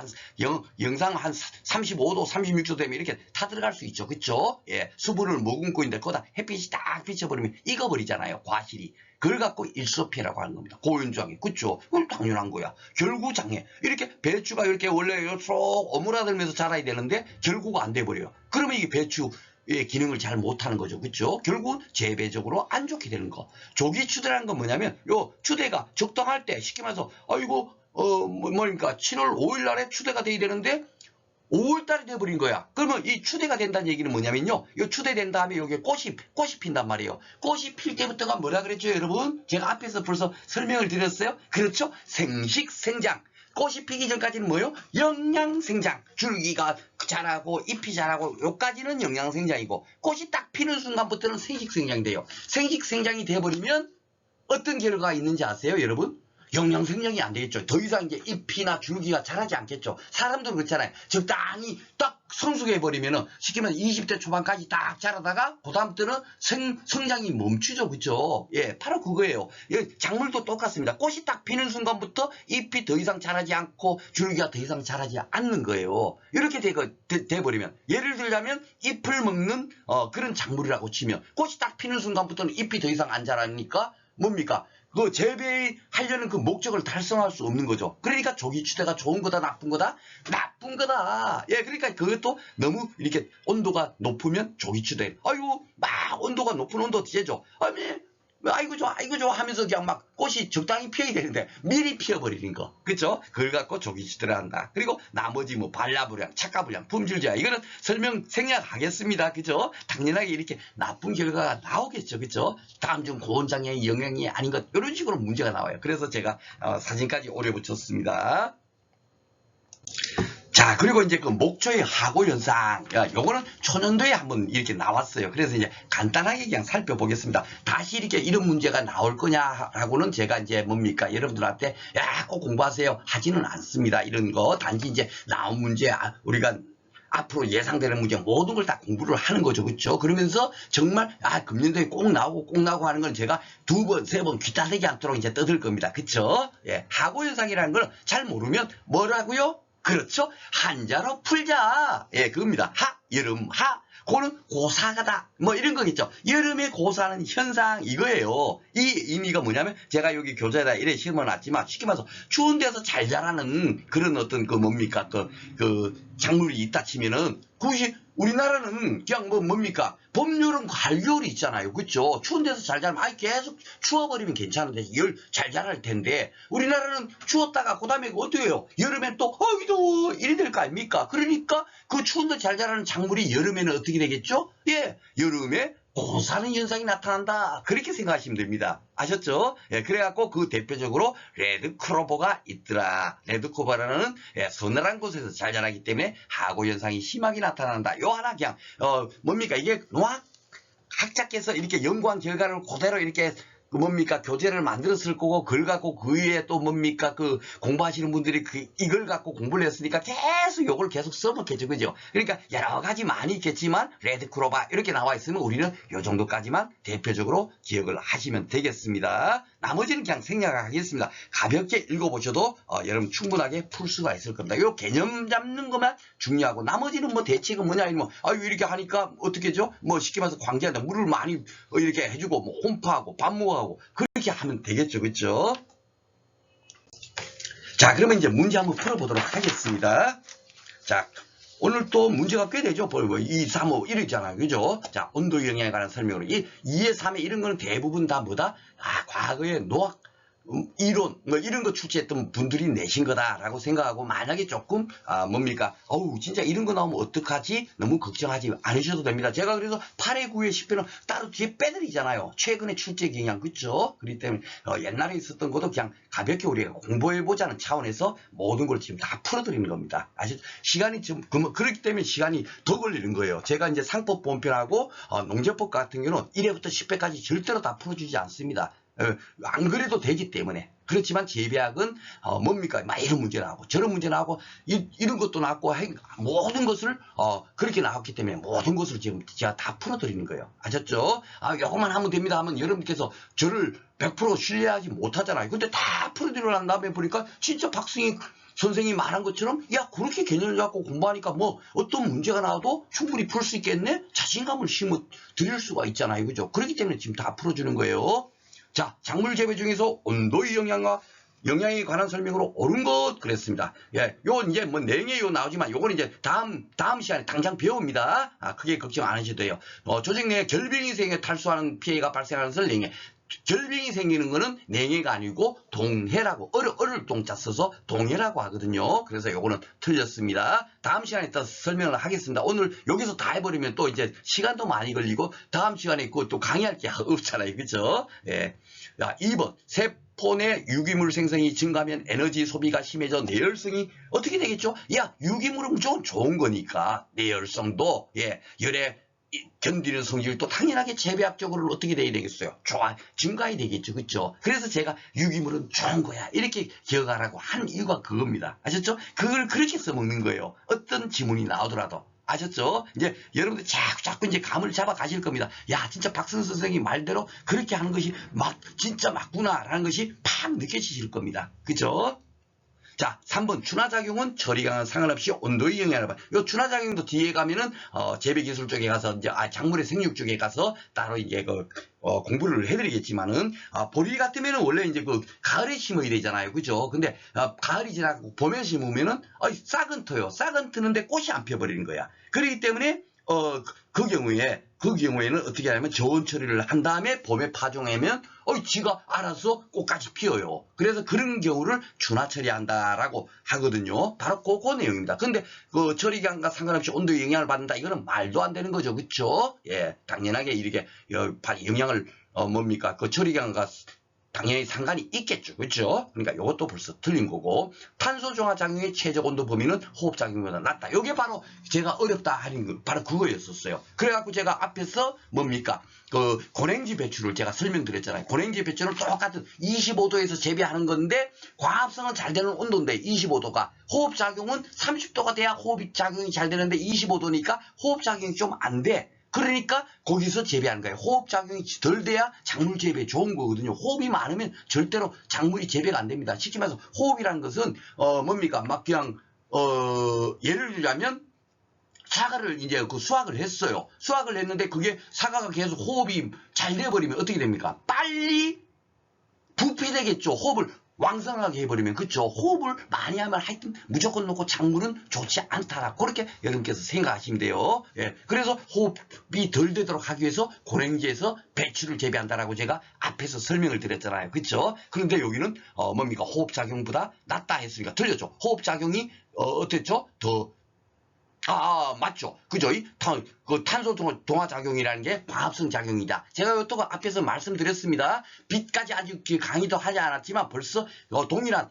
영상 한 35도, 36도 되면 이렇게 타들어갈 수 있죠. 그죠? 예, 수분을 머금고 있는데 거기다 햇빛이 딱 비쳐버리면 익어버리잖아요. 과실이. 그걸 갖고 일소피해라고 하는 겁니다. 고연장애. 그쵸? 그건 당연한 거야. 결구장애. 이렇게 배추가 이렇게 원래 쏙 오므라들면서 자라야 되는데 결구가 안 돼버려요. 그러면 이게 배추의 기능을 잘 못하는 거죠. 그쵸? 결국 재배적으로 안 좋게 되는 거. 조기 추대라는 건 뭐냐면 추대가 적당할 때 쉽게 말해서 7월 5일 날에 추대가 돼야 되는데 5월달이 돼버린 거야. 그러면 이 추대가 된다는 얘기는 뭐냐면요. 이 추대된 다음에 여기 꽃이 핀단 말이에요. 꽃이 필 때부터가 뭐라 그랬죠, 여러분? 제가 앞에서 벌써 설명을 드렸어요. 그렇죠? 생식생장. 꽃이 피기 전까지는 뭐요? 영양생장. 줄기가 자라고 잎이 자라고 요까지는 영양생장이고 꽃이 딱 피는 순간부터는 생식생장이 돼요. 생식생장이 돼버리면 어떤 결과가 있는지 아세요, 여러분? 영양생장이 안 되겠죠. 더 이상 이제 잎이나 줄기가 자라지 않겠죠. 사람도 그렇잖아요. 적당히 딱 성숙해버리면은 쉽게 말해서 20대 초반까지 딱 자라다가 그다음부터는 성장이 멈추죠. 그쵸? 예, 바로 그거예요. 예, 작물도 똑같습니다. 꽃이 딱 피는 순간부터 잎이 더 이상 자라지 않고 줄기가 더 이상 자라지 않는 거예요. 이렇게 돼버리면 예를 들자면 잎을 먹는 그런 작물이라고 치면 꽃이 딱 피는 순간부터는 잎이 더 이상 안 자라니까 뭡니까? 그 재배하려는 그 목적을 달성할 수 없는 거죠. 그러니까 조기추대가 좋은 거다, 나쁜 거다? 나쁜 거다. 예, 그러니까 그것도 너무 이렇게 온도가 높으면 조기추대. 아이고, 막 온도가 높은 온도 째죠. 아이고 좋아 하면서 그냥 막 꽃이 적당히 피어야 되는데 미리 피어버리는 거. 그쵸? 그걸 갖고 조기추대를 한다. 그리고 나머지 뭐 발라불량, 착가불량, 품질제야. 이거는 설명 생략하겠습니다. 그죠? 당연하게 이렇게 나쁜 결과가 나오겠죠. 그죠? 다음 중 고온장애 영향이 아닌 것. 이런 식으로 문제가 나와요. 그래서 제가 사진까지 오려 붙였습니다. 자, 그리고 이제 그 목초의 하고 현상. 요거는 초년도에 한번 이렇게 나왔어요. 그래서 이제 간단하게 그냥 살펴보겠습니다. 다시 이렇게 이런 문제가 나올 거냐라고는 제가 이제 뭡니까? 여러분들한테 꼭 공부하세요 하지는 않습니다. 이런 거. 단지 이제 나온 문제, 우리가 앞으로 예상되는 문제 모든 걸 다 공부를 하는 거죠. 그렇죠? 그러면서 정말 금년도에 꼭 나오고 하는 건 제가 2번, 3번 귀따대지 않도록 이제 떠들 겁니다. 그렇죠? 예. 하고 현상이라는 걸 잘 모르면 뭐라고요? 그렇죠? 한자로 풀자. 예, 그겁니다. 여름, 그거는 고사가다. 뭐 이런 거겠죠. 여름에 고사하는 현상 이거예요. 이 의미가 뭐냐면 제가 여기 교재에다 이래 심어놨지만 쉽게 말해서 추운 데서 잘 자라는 그런 어떤 그 뭡니까 그 작물이 있다 치면은 그것이 우리나라는 그냥 뭡니까 봄, 여름, 가을, 겨울이 있잖아요. 그렇죠? 추운 데서 잘 자라면 계속 추워버리면 괜찮은데 잘 자랄 텐데 우리나라는 추웠다가 그다음에 어떻게 해요? 여름엔 또 더워 이래 될 거 아닙니까? 그러니까 그 추운 데 잘 자라는 작물이 여름에는 어떻게 되겠죠? 예, 여름에 고사하는 현상이 나타난다. 그렇게 생각하시면 됩니다. 아셨죠? 예, 그래갖고 그 대표적으로 레드크로버가 있더라. 레드크로버라는 서늘한 곳에서 잘 자라기 때문에 하고 현상이 심하게 나타난다. 요 하나 그냥 뭡니까 이게 학자께서 이렇게 연구한 결과를 그대로 이렇게 교재를 만들었을 거고 그걸 갖고 그 위에 또 공부하시는 분들이 이걸 갖고 공부를 했으니까 요걸 계속 써먹겠죠. 그죠? 그러니까 여러 가지 많이 있겠지만 레드크로바 이렇게 나와 있으면 우리는 요 정도까지만 대표적으로 기억을 하시면 되겠습니다. 나머지는 그냥 생략하겠습니다. 가볍게 읽어보셔도 여러분 충분하게 풀 수가 있을 겁니다. 요 개념 잡는 것만 중요하고 나머지는 대책은 뭐냐 이러면 이렇게 하니까 어떻게죠? 쉽게 말해서 광재한테 물을 많이 이렇게 해주고 홈파하고 밥 먹어하고 그렇게 하면 되겠죠. 그렇죠? 자, 그러면 이제 문제 한번 풀어보도록 하겠습니다. 자, 오늘 또 문제가 꽤 되죠. 2, 3, 5 이러잖아요. 그죠? 자, 온도 영향에 관한 설명으로 2에 3에 이런 거는 대부분 다 뭐다? 과거에 노학 이론 이런 거 출제했던 분들이 내신 거다라고 생각하고 만약에 조금 진짜 이런 거 나오면 어떡하지? 너무 걱정하지 않으셔도 됩니다. 제가 그래서 8회, 9회, 10회는 따로 뒤에 빼드리잖아요. 최근에 출제 경향 그렇죠? 그렇기 때문에 옛날에 있었던 것도 그냥 가볍게 우리가 공부해보자는 차원에서 모든 걸 지금 다 풀어드리는 겁니다. 아시죠? 시간이 좀 그렇기 때문에 시간이 더 걸리는 거예요. 제가 이제 상법 본편하고 농제법 같은 경우는 1회부터 10회까지 절대로 다 풀어주지 않습니다. 안 그래도 되기 때문에. 그렇지만 재배학은 이런 문제 나오고 저런 문제 나오고 이런 것도 나왔고 모든 것을 그렇게 나왔기 때문에 모든 것을 지금 제가 다 풀어드리는 거예요. 아셨죠? 요것만 하면 됩니다 하면 여러분께서 저를 100% 신뢰하지 못하잖아요. 근데 다 풀어드리고 난 다음에 보니까 진짜 박승희 선생님이 말한 것처럼 그렇게 개념을 갖고 공부하니까 어떤 문제가 나와도 충분히 풀 수 있겠네? 자신감을 심어 드릴 수가 있잖아요. 그죠? 그렇기 때문에 지금 다 풀어주는 거예요. 자, 작물 재배 중에서 온도의 영향에 관한 설명으로 옳은 것 그랬습니다. 예, 요 이제 내용이 나오지만 요거는 이제 다음 시간에 당장 배웁니다. 크게 걱정 안 하셔도 돼요. 조직 내 결빙이 생겨 탈수하는 피해가 발생하는 것을 내용에 결빙이 생기는 거는 냉해가 아니고 동해라고 어를 동자 써서 동해라고 하거든요. 그래서 요거는 틀렸습니다. 다음 시간에 또 설명을 하겠습니다. 오늘 여기서 다 해버리면 또 이제 시간도 많이 걸리고 다음 시간에 또 강의할 게 없잖아요. 그죠? 예. 자, 2번 세포 내 유기물 생성이 증가하면 에너지 소비가 심해져 내열성이 어떻게 되겠죠? 야, 유기물은 무조건 좋은 거니까 내열성도 열에 견디는 성질도 당연하게 재배학적으로 어떻게 돼야 되겠어요? 증가해야 되겠죠. 그렇죠? 그래서 제가 유기물은 좋은 거야 이렇게 기억하라고 하는 이유가 그겁니다. 아셨죠? 그걸 그렇게 써먹는 거예요. 어떤 지문이 나오더라도. 아셨죠? 이제 여러분들 자꾸 이제 감을 잡아 가실 겁니다. 야, 진짜 박선수 선생님 말대로 그렇게 하는 것이 진짜 맞구나라는 것이 팍 느껴지실 겁니다. 그죠? 자, 3번 준화작용은 처리강은 상관없이 온도에 영향을 받아요. 요 준화작용도 뒤에 가면은 재배기술 쪽에 가서 이제 작물의 생육 쪽에 가서 따로 이제 공부를 해드리겠지만은 보리 같으면은 원래 이제 가을에 심어야 되잖아요, 그죠? 근데 가을이 지나고 봄에 심으면은 싹은 터요. 싹은 트는데 꽃이 안 펴버리는 거야. 그렇기 때문에 그 경우에는 어떻게 하냐면 저온 처리를 한 다음에 봄에 파종하면 지가 알아서 꽃까지 피어요. 그래서 그런 경우를 준화 처리한다라고 하거든요. 바로 그 내용입니다. 근데 그 처리량과 상관없이 온도에 영향을 받는다. 이거는 말도 안 되는 거죠. 그렇죠? 예, 당연하게 이렇게 영향을 그 처리량과 당연히 상관이 있겠죠. 그렇죠? 그러니까 이것도 벌써 틀린 거고 탄소 정화 작용의 최적 온도 범위는 호흡 작용보다 낮다. 이게 바로 제가 어렵다 하는 거 바로 그거였었어요. 그래갖고 제가 앞에서 그 고랭지 배출을 제가 설명드렸잖아요. 고랭지 배출은 똑같은 25도에서 재배하는 건데 과합성은 잘 되는 온도인데 25도가 호흡 작용은 30도가 돼야 호흡 작용이 잘 되는데 25도니까 호흡 작용이 좀 안 돼. 그러니까 거기서 재배하는 거예요. 호흡작용이 덜 돼야 작물 재배에 좋은 거거든요. 호흡이 많으면 절대로 작물이 재배가 안 됩니다. 쉽게 말해서 호흡이라는 것은 그냥 예를 들자면 사과를 이제 수확을 했어요. 수확을 했는데 그게 사과가 계속 호흡이 잘 돼버리면 어떻게 됩니까? 빨리 부패되겠죠. 호흡을 왕성하게 해버리면. 그쵸? 호흡을 많이 하면 하여튼 무조건 놓고 작물은 좋지 않다라. 그렇게 여러분께서 생각하시면 돼요. 예. 그래서 호흡이 덜 되도록 하기 위해서 고랭지에서 배추를 재배한다라고 제가 앞에서 설명을 드렸잖아요. 그쵸? 그런데 여기는 호흡작용보다 낮다 했으니까 틀렸죠. 호흡작용이 어땠죠? 맞죠. 그죠? 탄소 동화 작용이라는 게 과합성 작용이다. 제가 또 앞에서 말씀드렸습니다. 빛까지 아직 강의도 하지 않았지만 벌써 동일한,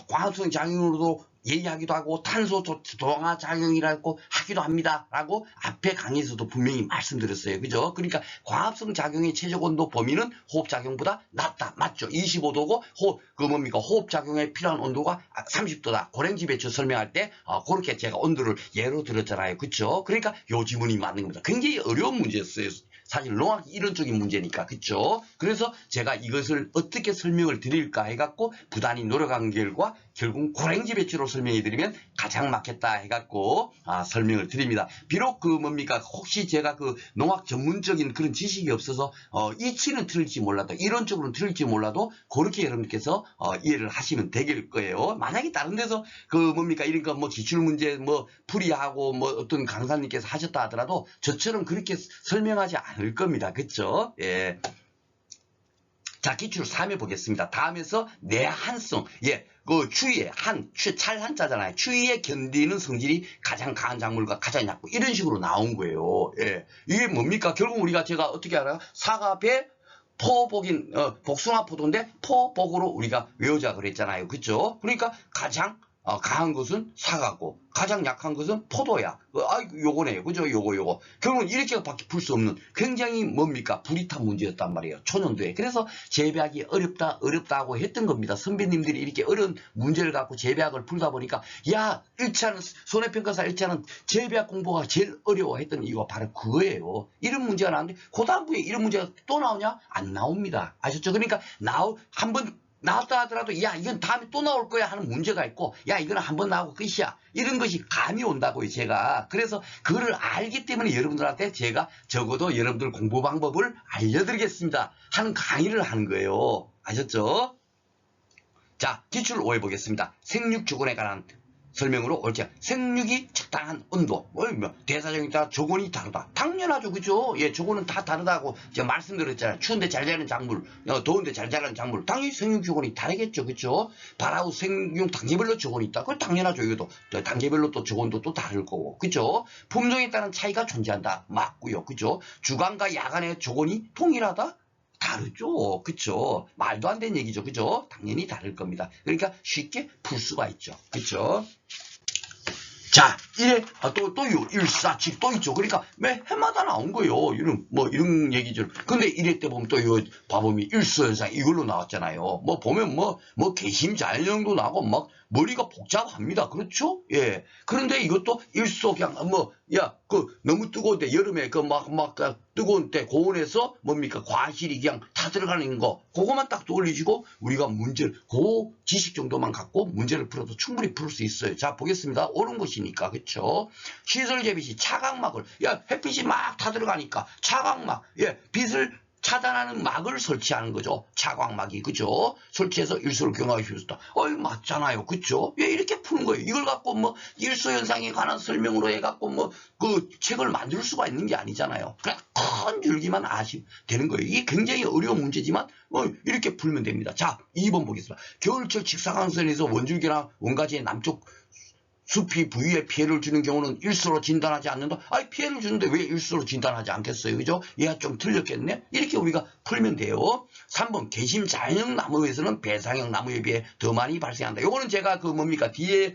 과합성 작용으로도 얘기하기도 하고 탄소 동화 작용이라고 하기도 합니다. 라고 앞에 강의에서도 분명히 말씀드렸어요. 그죠? 그러니까 과합성 작용의 최적 온도 범위는 호흡 작용보다 낮다. 맞죠? 25도고 호흡 작용에 필요한 온도가 30도다. 고랭지 배추 설명할 때 그렇게 제가 온도를 예로 들었잖아요. 그죠? 그러니까 요 지문이 맞는 겁니다. 굉장히 어려운 문제였어요. 사실 농학 이론적인 문제니까. 그쵸? 그래서 제가 이것을 어떻게 설명을 드릴까 해갖고 부단히 노력한 결과 결국 고랭지 배추로 설명해 드리면 가장 맞겠다 해갖고 설명을 드립니다. 비록 혹시 제가 농학 전문적인 그런 지식이 없어서 이치는 틀릴지 몰라도 이론적으로는 틀릴지 몰라도 그렇게 여러분께서 이해를 하시면 되길 거예요. 만약에 다른 데서 이런 거 기출 문제 풀이하고 어떤 강사님께서 하셨다 하더라도 저처럼 그렇게 설명하지 않을 겁니다. 그쵸? 예. 자, 기출 3회 보겠습니다. 다음에서 내한성. 추위에 찰한자잖아요. 추위에 견디는 성질이 가장 강한 작물과 가장 약고 이런 식으로 나온 거예요. 예. 이게 뭡니까? 결국 제가 어떻게 알아요? 사과배 포복인 복숭아 포도인데 포복으로 우리가 외우자 그랬잖아요. 그죠? 그러니까 가장 강한 것은 사과고 가장 약한 것은 포도야. 요거네요. 그죠? 요거. 결국은 이렇게밖에 풀 수 없는 굉장히 불이탄 문제였단 말이에요. 초년도에. 그래서 재배하기 어렵다고 했던 겁니다. 선배님들이 이렇게 어려운 문제를 갖고 재배학을 풀다 보니까 1차는 손해평가사 1차는 재배학 공부가 제일 어려워 했던 이유가 바로 그거예요. 이런 문제가 나왔는데 그 다음부에 이런 문제가 또 나오냐? 안 나옵니다. 아셨죠? 그러니까 한번 나왔다 하더라도 이건 다음에 또 나올 거야 하는 문제가 있고 이거는 한번 나오고 끝이야. 이런 것이 감이 온다고요. 제가. 그래서 그거를 알기 때문에 여러분들한테 제가 적어도 여러분들 공부 방법을 알려드리겠습니다 하는 강의를 하는 거예요. 아셨죠? 자, 기출 5회 보겠습니다. 생육주근에 관한 설명으로 옳지. 생육이 적당한 온도, 뭐 대사정에 따라 조건이 다르다. 당연하죠, 그죠? 예, 조건은 다 다르다고 제가 말씀드렸잖아요. 추운데 잘 자라는 작물, 더운데 잘 자라는 작물, 당연히 생육 조건이 다르겠죠, 그죠? 발아우 생육 단계별로 조건이 있다. 그건 당연하죠. 이것도 단계별로 또 조건도 또 다를 거고, 그죠? 품종에 따른 차이가 존재한다. 맞고요, 그죠? 주간과 야간의 조건이 동일하다. 다르죠. 그쵸? 말도 안 되는 얘기죠. 그죠? 당연히 다를 겁니다. 그러니까 쉽게 풀 수가 있죠. 그쵸? 자, 이래, 또요, 일사칙 또 있죠. 그러니까 매 해마다 나온 거예요. 이런 얘기죠. 근데 이래 때 보면 또 요, 봐보면 일수현상 이걸로 나왔잖아요. 뭐 보면 개심자연형도 나고 막 머리가 복잡합니다. 그렇죠? 예. 그런데 이것도 일소 그냥 너무 뜨거운데 여름에 뜨거운 때 고온에서 과실이 그냥 다 들어가는 거 그거만 딱 떠올리시고 우리가 그 지식 정도만 갖고 문제를 풀어도 충분히 풀 수 있어요. 자, 보겠습니다. 옳은 것이니까. 그쵸? 시설 재배 시 차광막을 햇빛이 막 다 들어가니까 차광막 빛을 차단하는 막을 설치하는 거죠. 차광막이, 그죠? 설치해서 일소를 경화할 수 있다. 맞잖아요. 그죠? 왜 이렇게 푸는 거예요? 이걸 갖고 일소 현상에 관한 설명으로 해갖고 그 책을 만들 수가 있는 게 아니잖아요. 그냥 큰 줄기만 아시면 되는 거예요. 이게 굉장히 어려운 문제지만 이렇게 풀면 됩니다. 자, 2번 보겠습니다. 겨울철 직사광선에서 원줄기나 원가지의 남쪽 숲이 부위에 피해를 주는 경우는 일소로 진단하지 않는다. 피해를 주는데 왜 일소로 진단하지 않겠어요? 그죠? 얘가 좀 틀렸겠네? 이렇게 우리가 풀면 돼요. 3번, 개심 자연형 나무에서는 배상형 나무에 비해 더 많이 발생한다. 요거는 제가 뒤에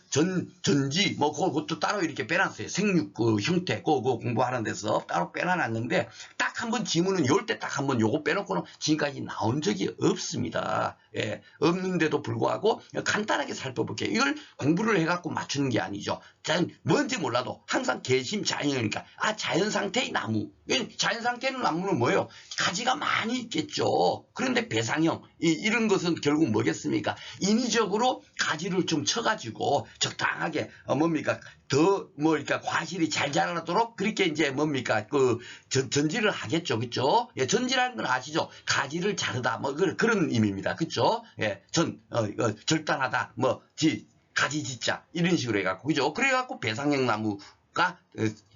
전지, 그것도 따로 이렇게 빼놨어요. 생육 형태, 그거 공부하는 데서 따로 빼놔놨는데, 딱 한 번 지문은 요 때 딱 한 번 요거 빼놓고는 지금까지 나온 적이 없습니다. 예, 없는데도 불구하고 간단하게 살펴볼게요. 이걸 공부를 해갖고 맞추는 게 아니죠. 뭔지 몰라도 항상 개심 자연이니까, 자연 상태의 나무. 자연 상태의 나무는 뭐예요? 가지가 많이 있겠죠. 그런데 배상형, 이런 것은 결국 뭐겠습니까? 인위적으로 가지를 좀 쳐가지고 적당하게 과실이 잘 자라도록 그렇게 전지를 하겠죠. 그쵸? 예, 전지라는 건 아시죠? 가지를 자르다 그런 의미입니다. 그쵸? 예, 절단하다 가지 짓자 이런 식으로 해갖고, 그죠? 그래갖고 배상형 나무가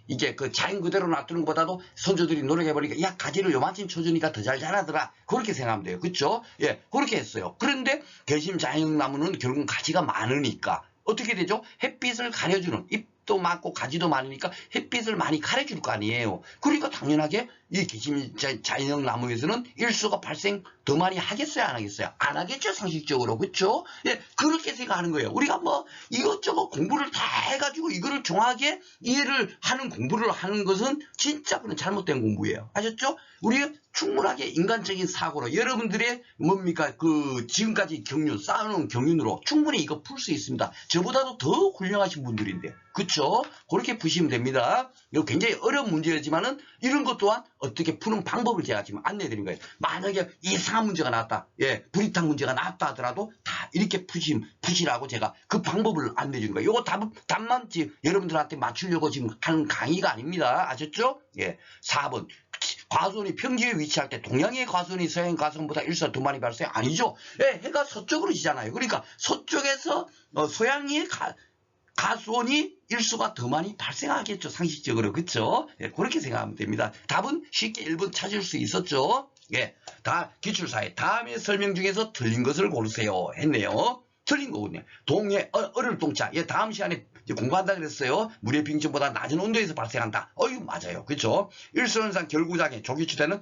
이게 자연 그대로 놔두는 것보다도 선조들이 노력해보니까 가지를 요만큼 쳐주니까 더 잘 자라더라. 그렇게 생각하면 돼요. 그쵸? 예, 그렇게 했어요. 그런데 개심 자연형 나무는 결국 가지가 많으니까 어떻게 되죠? 햇빛을 가려주는, 잎도 많고 가지도 많으니까 햇빛을 많이 가려줄 거 아니에요. 그러니까 당연하게 이 개심 자연형 나무에서는 일소가 발생 더 많이 하겠어요? 안 하겠어요? 안 하겠죠? 상식적으로. 그쵸? 예, 그렇게 생각하는 거예요. 우리가 이것저것 공부를 다 해가지고 이거를 정확하게 이해를 하는 공부를 하는 것은 진짜 그런 잘못된 공부예요. 아셨죠? 우리가 충분하게 인간적인 사고로 여러분들의 지금까지 쌓아놓은 경륜으로 충분히 이거 풀 수 있습니다. 저보다도 더 훌륭하신 분들인데. 그쵸? 그렇게 푸시면 됩니다. 이거 굉장히 어려운 문제지만은 이런 것 또한 어떻게 푸는 방법을 제가 지금 안내해 드린 거예요. 만약에 이상한 문제가 나왔다. 예, 불이탕 문제가 나왔다 하더라도 다 이렇게 푸시라고 제가 그 방법을 안내해 준 거예요. 이거 답만 여러분들한테 맞추려고 지금 하는 강의가 아닙니다. 아셨죠? 예. 4번. 과수원이 평지에 위치할 때 동양의 과수원이 서양의 과수원보다 일소가 더 많이 발생? 아니죠. 예, 해가 서쪽으로 지잖아요. 그러니까 서쪽에서 서양의 가수원이 일소가 더 많이 발생하겠죠. 상식적으로. 그쵸? 예, 그렇게 생각하면 됩니다. 답은 쉽게 1번 찾을 수 있었죠. 예, 기출사회 다음의 설명 중에서 틀린 것을 고르세요 했네요. 틀린 거군요. 동해 어를 동자. 예, 다음 시간에 공부한다 그랬어요. 물의 빙전보다 낮은 온도에서 발생한다. 맞아요. 그쵸? 일소현상 결구장애 조기추대는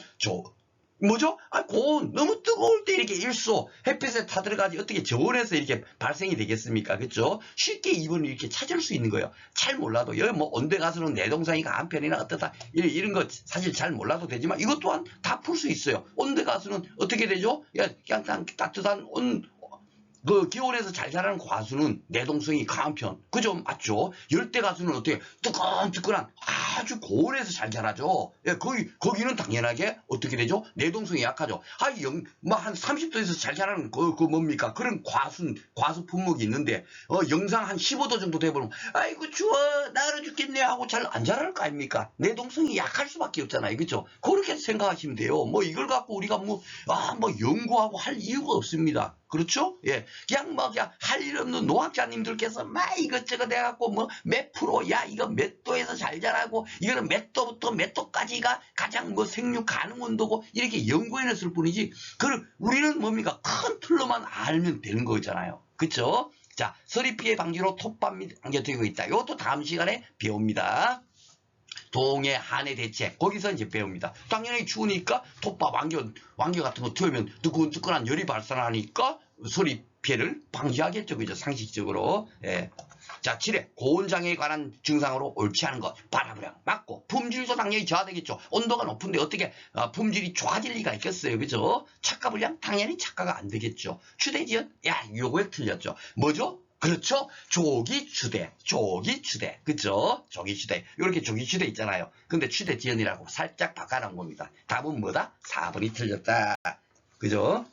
뭐죠? 고온, 너무 뜨거울 때 이렇게 일소, 햇빛에 타들어가지 어떻게 저온에서 이렇게 발생이 되겠습니까? 그쵸? 쉽게 2번을 이렇게 찾을 수 있는 거예요. 잘 몰라도, 여기 온대 가수는 내동상이 강한 편이나 어떻다, 이런 거 사실 잘 몰라도 되지만 이것 또한 다 풀 수 있어요. 온대 가수는 어떻게 되죠? 그냥 따뜻한 기온에서 잘 자라는 과수는 내동성이 강한 편. 그죠? 맞죠? 열대 가수는 어떻게 뜨끈뜨끈한 아주 고온에서 잘 자라죠. 예, 거기는 당연하게 어떻게 되죠? 내동성이 약하죠. 한 30도에서 잘 자라는 그런 과수 품목이 있는데, 영상 한 15도 정도 돼버리면, 아이고, 추워, 나으러 죽겠네 하고 잘 안 자랄 거 아닙니까? 내동성이 약할 수밖에 없잖아요. 그죠? 그렇게 생각하시면 돼요. 이걸 갖고 우리가 연구하고 할 이유가 없습니다. 그렇죠? 예. 그냥 할 일 없는 노학자님들께서 막 이것저것 해갖고 뭐 몇 프로, 야, 이거 몇 도에서 잘 자라고, 이거는 몇 도부터 몇 도까지가 가장 뭐 생육 가능 온도고, 이렇게 연구해냈을 뿐이지, 우리는 뭡니까? 큰 틀로만 알면 되는 거잖아요. 그쵸? 자, 서리 피해 방지로 톱밥 및 안겨뜨리고 있다. 이것도 다음 시간에 배웁니다. 동해 한해 대책 거기서 이제 배웁니다. 당연히 추우니까 톱밥 왕겨 같은 거 튀우면 뜨끈뜨끈한 열이 발산하니까 서리 피해를 방지하겠죠. 그죠? 상식적으로. 예. 자, 7회 고온장애에 관한 증상으로 옳지 않은 것 바람이랑 맞고 품질도 당연히 저하되겠죠. 온도가 높은데 어떻게 품질이 좋아질 리가 있겠어요. 그죠? 착화 불량 당연히 착화가 안 되겠죠. 추대지연 야 요거에 틀렸죠. 뭐죠? 그렇죠? 조기추대. 그죠? 조기추대. 이렇게 조기추대 있잖아요. 근데 추대지연이라고 살짝 바꿔놓은 겁니다. 답은 뭐다? 4번이 틀렸다. 그죠?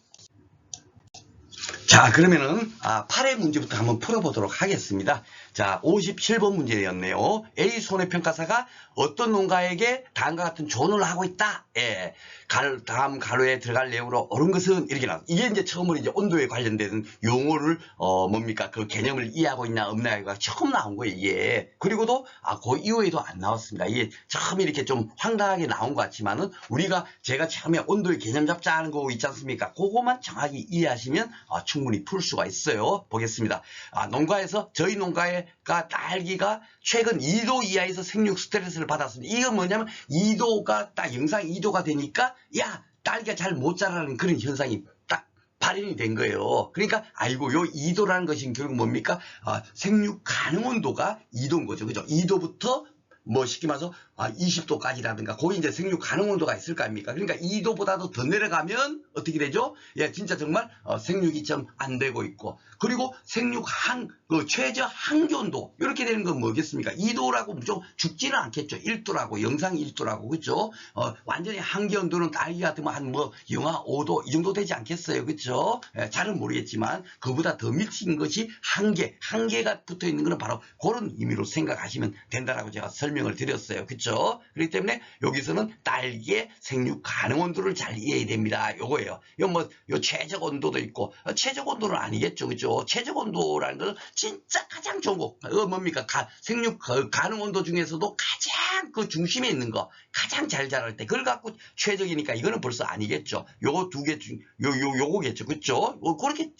자, 그러면은 8회 문제부터 한번 풀어보도록 하겠습니다. 자, 57번 문제였네요. A 손해평가사가 어떤 농가에게 다음과 같은 조언을 하고 있다. 예. 다음 가로에 들어갈 내용으로 옳은 것은 이렇게 나와. 이게 이제 처음으로 이제 온도에 관련된 용어를 뭡니까? 그 개념을 이해하고 있나 없나가 처음 나온 거예요, 이게. 그리고도 그 이후에도 안 나왔습니다. 이게 처음 이렇게 좀 황당하게 나온 것 같지만은 제가 처음에 온도의 개념 잡자 하는 거 있지 않습니까? 그거만 정확히 이해하시면 충분히 풀 수가 있어요. 보겠습니다. 농가에서 저희 농가가 딸기가 최근 2도 이하에서 생육 스트레스를 받았습니다. 이건 뭐냐면 2도가 딱 영상 2도가 되니까 야 딸기가 잘 못 자라는 그런 현상이 딱 발현이 된 거예요. 그러니까 아이고 요 2도라는 것이 결국 뭡니까? 생육 가능 온도가 2도인 거죠. 그죠? 2도부터 뭐 쉽게 말해서 20도까지라든가 거기 이제 생육 가능 온도가 있을 거 아닙니까? 그러니까 2도보다도 더 내려가면 어떻게 되죠? 예, 진짜 정말 생육이 좀 안 되고 있고 그리고 생육 최저 한기 온도 이렇게 되는 건 뭐겠습니까? 2도라고 무조건 죽지는 않겠죠. 1도라고 영상 1도라고 그렇죠? 완전히 한기 온도는 딸기 같으면 한 영하 5도 이 정도 되지 않겠어요, 그렇죠? 예, 잘은 모르겠지만 그보다 더 미친 것이 한계가 붙어 있는 것은 바로 그런 의미로 생각하시면 된다라고 제가 설명을 드렸어요. 그렇죠? 그렇기 때문에 여기서는 딸기의 생육 가능 온도를 잘 이해해야 됩니다. 요거예요. 요 최적 온도도 있고 최적 온도는 아니겠죠. 그렇죠? 최적 온도라는 것은 진짜 가장 좋은 거 뭡니까? 생육 가능 온도 중에서도 가장 그 중심에 있는 거 가장 잘 자랄 때 그걸 갖고 최적이니까 이거는 벌써 아니겠죠. 요거 두 개 중 요거겠죠. 그렇죠? 그렇게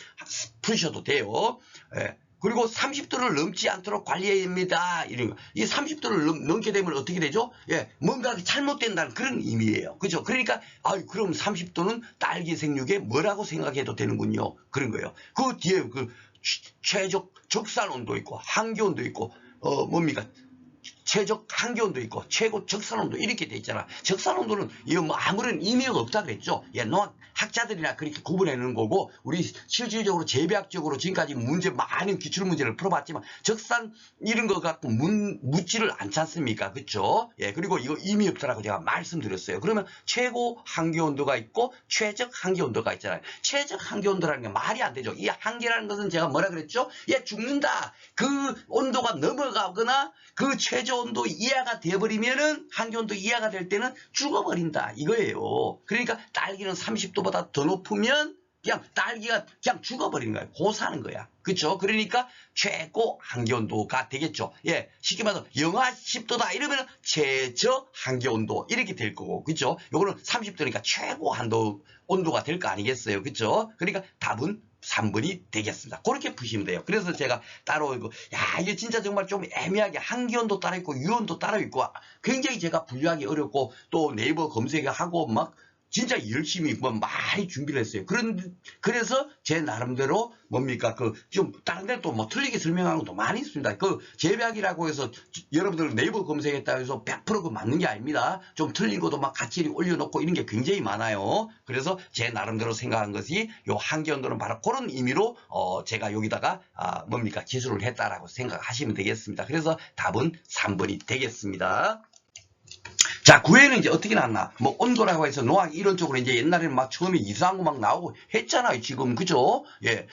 푸셔도 돼요. 예. 그리고 30도를 넘지 않도록 관리해야 됩니다. 이런 거. 이 30도를 넘게 되면 어떻게 되죠? 예, 뭔가 잘못된다는 그런 의미예요. 그죠? 그러니까, 그럼 30도는 딸기 생육에 뭐라고 생각해도 되는군요. 그런 거예요. 그 뒤에 최적 적산 온도 있고, 한기 온도 있고, 뭡니까? 최적 한기 온도 있고 최고 적산 온도 이렇게 돼 있잖아. 적산 온도는 이거 뭐 아무런 의미가 없다 그랬죠. 예, 농학 학자들이나 그렇게 구분해 놓는 거고 우리 실질적으로 재배학적으로 지금까지 많은 기출 문제를 풀어봤지만 적산 이런 거 갖고 묻지를 않지 않습니까? 그렇죠? 예, 그리고 이거 의미 없다라고 제가 말씀드렸어요. 그러면 최고 한기 온도가 있고 최적 한기 온도가 있잖아요. 최적 한기 온도라는 게 말이 안 되죠. 이 한계라는 것은 제가 뭐라 그랬죠? 예, 죽는다. 그 온도가 넘어가거나 그 최저 온도 이하가 되어버리면은 한기 온도 이하가 될 때는 죽어버린다 이거예요. 그러니까 딸기는 30도보다 더 높으면 그냥 딸기가 그냥 죽어버리는 거야. 고사하는 거야. 그렇죠? 그러니까 최고 한기 온도가 되겠죠. 예, 쉽게 말해서 영하 10도다 이러면 최저 한기 온도 이렇게 될 거고, 그렇죠? 요거는 30도니까 최고 온도가 될 거 아니겠어요, 그렇죠? 그러니까 답은 3번이 되겠습니다. 그렇게 푸시면 돼요. 그래서 제가 따로 이게 진짜 정말 좀 애매하게 한기온도 따로 있고 유온도 따로 있고 굉장히 제가 분류하기 어렵고 또 네이버 검색하고 막 진짜 열심히 많이 준비를 했어요. 그래서 제 나름대로 뭡니까 좀 다른 데 또 틀리게 설명하는 것도 많이 있습니다. 재배학이라고 해서 여러분들 네이버 검색했다고 해서 100% 맞는 게 아닙니다. 좀 틀린 것도 같이 올려놓고 이런 게 굉장히 많아요. 그래서 제 나름대로 생각한 것이 요 한기온도는 바로 그런 의미로 제가 여기다가 기술을 했다라고 생각하시면 되겠습니다. 그래서 답은 3번이 되겠습니다. 자, 9회는 이제 어떻게 나왔나? 온도라고 해서 농학 이런 쪽으로 이제 옛날에는 처음에 이상한 거 나오고 했잖아요, 지금. 그죠? 예,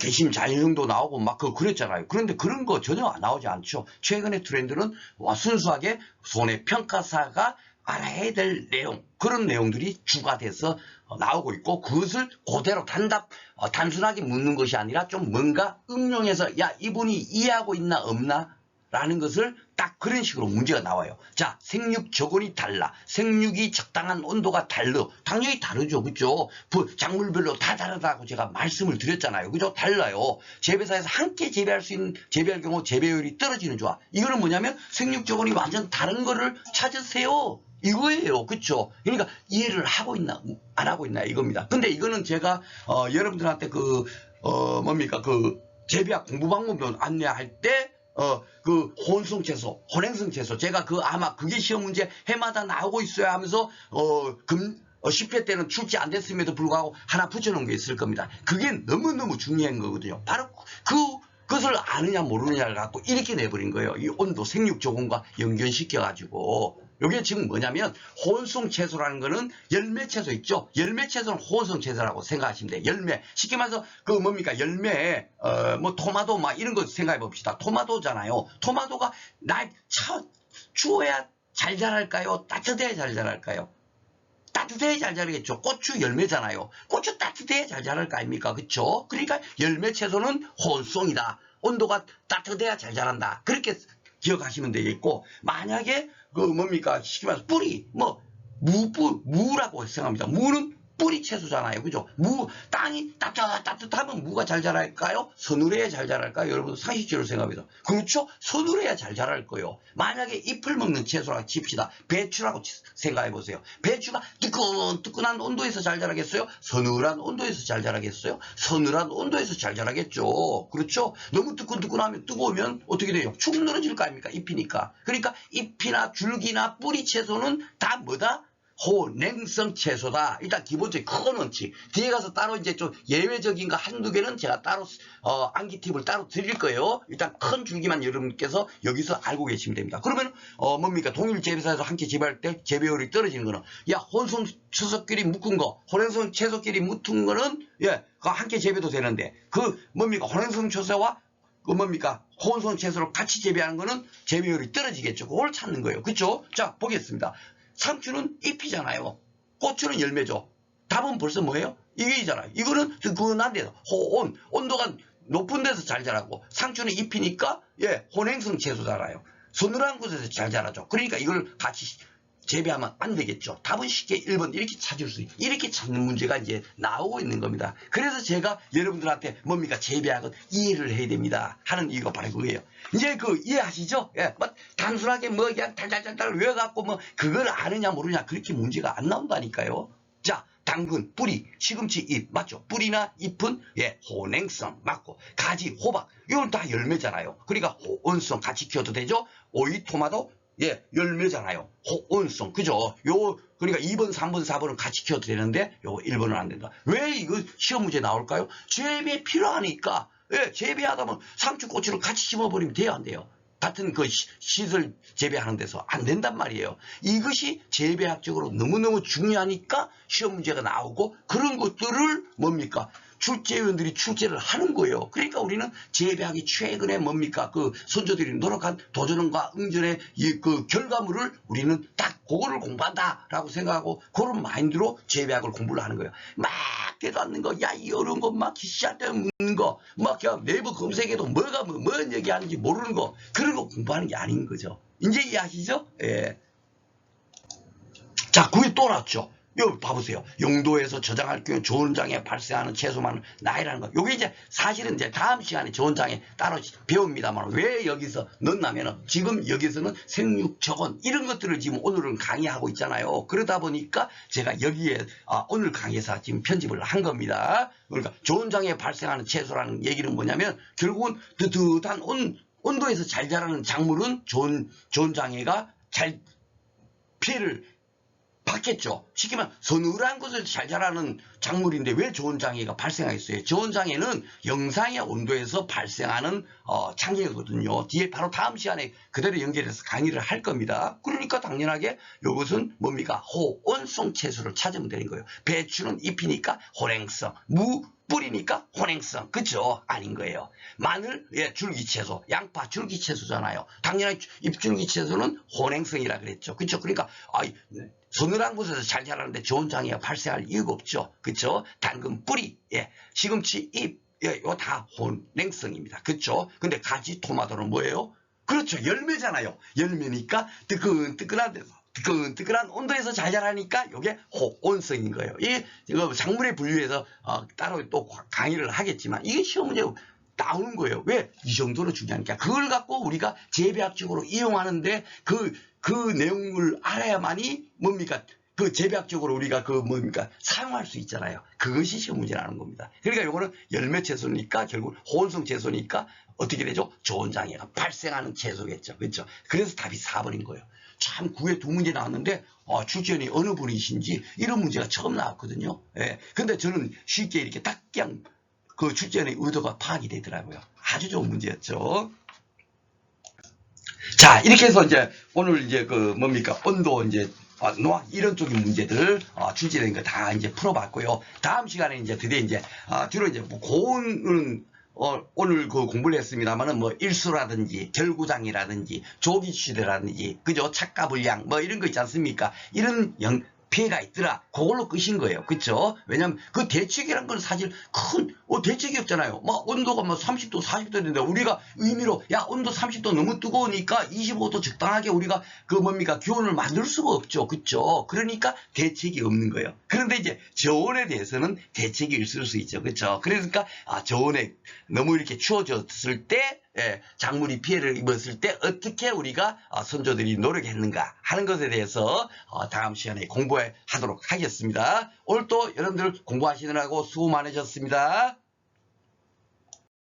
개심 자연형도 나오고 그랬잖아요. 그런데 그런 거 전혀 나오지 않죠. 최근의 트렌드는 순수하게 손해평가사가 알아야 될 내용, 그런 내용들이 주가 돼서 나오고 있고, 그것을 그대로 단순하게 묻는 것이 아니라 좀 뭔가 응용해서 야, 이분이 이해하고 있나 없나 라는 것을 딱 그런 식으로 문제가 나와요. 자, 생육 저온이 달라. 생육이 적당한 온도가 달라. 당연히 다르죠. 그죠? 작물별로 다 다르다고 제가 말씀을 드렸잖아요. 그죠? 달라요. 재배사에서 함께 재배할 수 있는, 재배할 경우 재배율이 떨어지는 조합. 이거는 뭐냐면 생육 저온이 완전 다른 거를 찾으세요. 이거예요. 그쵸? 그러니까 이해를 하고 있나, 안 하고 있나 이겁니다. 근데 이거는 제가, 여러분들한테 뭡니까? 재배학 공부 방법 안내할 때, 혼성 채소, 혼행성 채소. 제가 아마 그게 시험 문제 해마다 나오고 있어야 하면서, 10회 때는 출제 안 됐음에도 불구하고 하나 붙여놓은 게 있을 겁니다. 그게 너무너무 중요한 거거든요. 바로 그것을 아느냐 모르느냐를 갖고 이렇게 내버린 거예요. 이 온도, 생육 조건과 연결시켜가지고. 이게 지금 뭐냐면 혼성 채소라는 거는 열매 채소 있죠. 열매 채소는 혼성 채소라고 생각하시면 돼요. 열매. 쉽게 말해서 뭡니까? 열매 뭐 토마토 막 이런 거 생각해 봅시다. 토마토잖아요. 토마토가 추워야 잘 자랄까요? 따뜻해야 잘 자랄까요? 따뜻해야 잘 자라겠죠. 고추 열매잖아요. 고추 따뜻해야 잘 자랄 거 아닙니까? 그렇죠? 그러니까 열매 채소는 혼성이다. 온도가 따뜻해야 잘 자란다. 그렇게 기억하시면 되겠고, 만약에 뭡니까? 쉽게 말해서 뿌리, 무라고 생각합니다. 무는 뿌리 채소잖아요. 그죠? 땅이 따뜻하면 무가 잘 자랄까요? 서늘해야 잘 자랄까요? 여러분 상식적으로 생각합니다. 그렇죠? 서늘해야 잘 자랄 거예요. 만약에 잎을 먹는 채소라고 칩시다. 배추라고 생각해 보세요. 배추가 뜨끈뜨끈한 온도에서 잘 자라겠어요? 서늘한 온도에서 잘 자라겠어요? 서늘한 온도에서 잘 자라겠죠. 그렇죠? 너무 뜨끈뜨끈하면 뜨거우면 어떻게 돼요? 축 늘어질 거 아닙니까? 잎이니까. 그러니까 잎이나 줄기나 뿌리 채소는 다 뭐다? 혼행성 채소다. 일단 기본적인 큰 원칙. 뒤에 가서 따로 이제 좀 예외적인 거 한두 개는 제가 따로 암기 팁을 따로 드릴 거예요. 일단 큰 줄기만 여러분께서 여기서 알고 계시면 됩니다. 그러면 뭡니까? 동일 재배사에서 함께 재배할 때 재배율이 떨어지는 거는, 야, 혼성 채소끼리 묶은 거, 혼행성 채소끼리 묶은 거는 함께 재배도 되는데, 뭡니까? 혼행성 채소와 뭡니까? 혼성 채소를 같이 재배하는 거는 재배율이 떨어지겠죠. 그걸 찾는 거예요. 그렇죠? 자, 보겠습니다. 상추는 잎이잖아요. 고추는 열매죠. 답은 벌써 뭐예요? 이게잖아요. 이거는 뜨끈한 데서 온도가 높은 데서 잘 자라고, 상추는 잎이니까 혼행성 채소잖아요. 서늘한 곳에서 잘 자라죠. 그러니까 이걸 같이 재배하면 안 되겠죠. 답은 쉽게 1번 이렇게 이렇게 찾는 문제가 이제 나오고 있는 겁니다. 그래서 제가 여러분들한테 뭡니까? 재배학은 이해를 해야 됩니다 하는 이유가 바로 그거예요. 이제 이해하시죠? 단순하게 그냥 달달달달 외워갖고 그걸 아느냐 모르냐 그렇게 문제가 안 나온다니까요. 자, 당근, 뿌리, 시금치, 잎 맞죠? 뿌리나 잎은 혼행성 맞고, 가지, 호박 이건 다 열매잖아요. 그러니까 혼성 같이 키워도 되죠. 오이, 토마토 열매잖아요. 혼성, 그죠? 그러니까 2번, 3번, 4번은 같이 키워도 되는데, 요거 1번은 안 된다. 왜 이거 시험 문제 나올까요? 재배 필요하니까, 재배하다 보면 상추, 고추를 같이 심어버리면 돼요, 안 돼요? 같은 시설 재배하는 데서 안 된단 말이에요. 이것이 재배학적으로 너무너무 중요하니까 시험 문제가 나오고, 그런 것들을 뭡니까? 출제위원들이 출제를 하는 거예요. 그러니까 우리는 재배학이 최근에 뭡니까? 선조들이 노력한 도전과 응전의 결과물을 우리는 딱 그거를 공부한다라고 생각하고 그런 마인드로 재배학을 공부를 하는 거예요. 막 되도 않는 거, 야, 이 어려운 거 막 시할 때 묻는 거, 막 그냥 네이버 검색해도 뭔 얘기하는지 모르는 거, 그런 거 공부하는 게 아닌 거죠. 이제 이해하시죠? 예. 자, 그게 또 나왔죠. 여기 봐보세요. 용도에서 저장할 경우 저온장애 발생하는 채소만은 나이라는 거. 요게 이제 사실은 이제 다음 시간에 저온장애 따로 배웁니다만, 왜 여기서 넣냐면은 지금 여기서는 생육 저온 이런 것들을 지금 오늘은 강의하고 있잖아요. 그러다 보니까 제가 여기에 오늘 강의에서 지금 편집을 한 겁니다. 그러니까 저온장애 발생하는 채소라는 얘기는 뭐냐면 결국은 뜨뜻한 온도에서 잘 자라는 작물은 저온장애가 잘 피해를 받겠죠. 쉽게 말하면 서늘한 곳에서 잘 자라는 작물인데 왜 저온장애가 발생하겠어요? 저온장애는 영상의 온도에서 발생하는 장애거든요. 뒤에 바로 다음 시간에 그대로 연결해서 강의를 할 겁니다. 그러니까 당연하게 이것은 뭡니까? 호온성 채소를 찾으면 되는 거예요. 배추는 잎이니까 혼행성, 뿌리니까 혼행성. 그쵸? 아닌 거예요. 마늘, 예, 줄기채소. 양파, 줄기채소잖아요. 당연히 잎줄기채소는 혼행성이라 그랬죠. 그쵸? 그러니까, 서늘한 곳에서 잘 자라는데 좋은 장애가 발생할 이유가 없죠. 그쵸? 당근 뿌리, 예, 시금치 잎, 예, 이거 다 혼행성입니다. 그쵸? 근데 가지 토마토는 뭐예요? 그렇죠. 열매잖아요. 열매니까 뜨끈뜨끈한 데서. 뜨끈뜨끈한 온도에서 잘 자라니까 이게 호온성인 거예요. 이거 작물의 분류에서 따로 또 강의를 하겠지만 이게 시험 문제 나오는 거예요. 왜? 이 정도로 중요하니까. 그걸 갖고 우리가 재배학적으로 이용하는데 그 내용을 알아야만이 뭡니까? 그 재배학적으로 우리가 사용할 수 있잖아요. 그것이 시험 문제라는 겁니다. 그러니까 요거는 열매 채소니까 결국 호온성 채소니까 어떻게 되죠? 좋은 장애가 발생하는 채소겠죠. 그렇죠? 그래서 답이 4번인 거예요. 참 9회 2문제 나왔는데 출제원이 어느 분이신지 이런 문제가 처음 나왔거든요. 예. 근데 저는 쉽게 이렇게 딱 그냥 그 출제원의 의도가 파악이 되더라고요. 아주 좋은 문제였죠. 자, 이렇게 해서 이제 오늘 이제 온도 이제 노학 이런 쪽의 문제들 출제된 거 다 이제 풀어봤고요. 다음 시간에 이제 드디어 이제 주로 이제 고온은 오늘 공부를 했습니다만은 일수라든지 결구장이라든지 조기시대라든지 그죠? 착가불량 이런 거 있지 않습니까? 이런 피해가 있더라. 그걸로 끝인 거예요. 그쵸? 왜냐면 그 대책이란 건 사실 큰 대책이 없잖아요. 온도가 30도 40도인데 우리가 의미로 온도 30도 너무 뜨거우니까 25도 적당하게 우리가 기온을 만들 수가 없죠. 그쵸? 그러니까 대책이 없는 거예요. 그런데 이제 저온에 대해서는 대책이 있을 수 있죠. 그쵸? 그러니까 저온에 너무 이렇게 추워졌을 때 작물이 피해를 입었을 때 어떻게 우리가 선조들이 노력했는가 하는 것에 대해서 다음 시간에 공부하도록 하겠습니다. 오늘 또 여러분들 공부하시느라고 수고 많으셨습니다.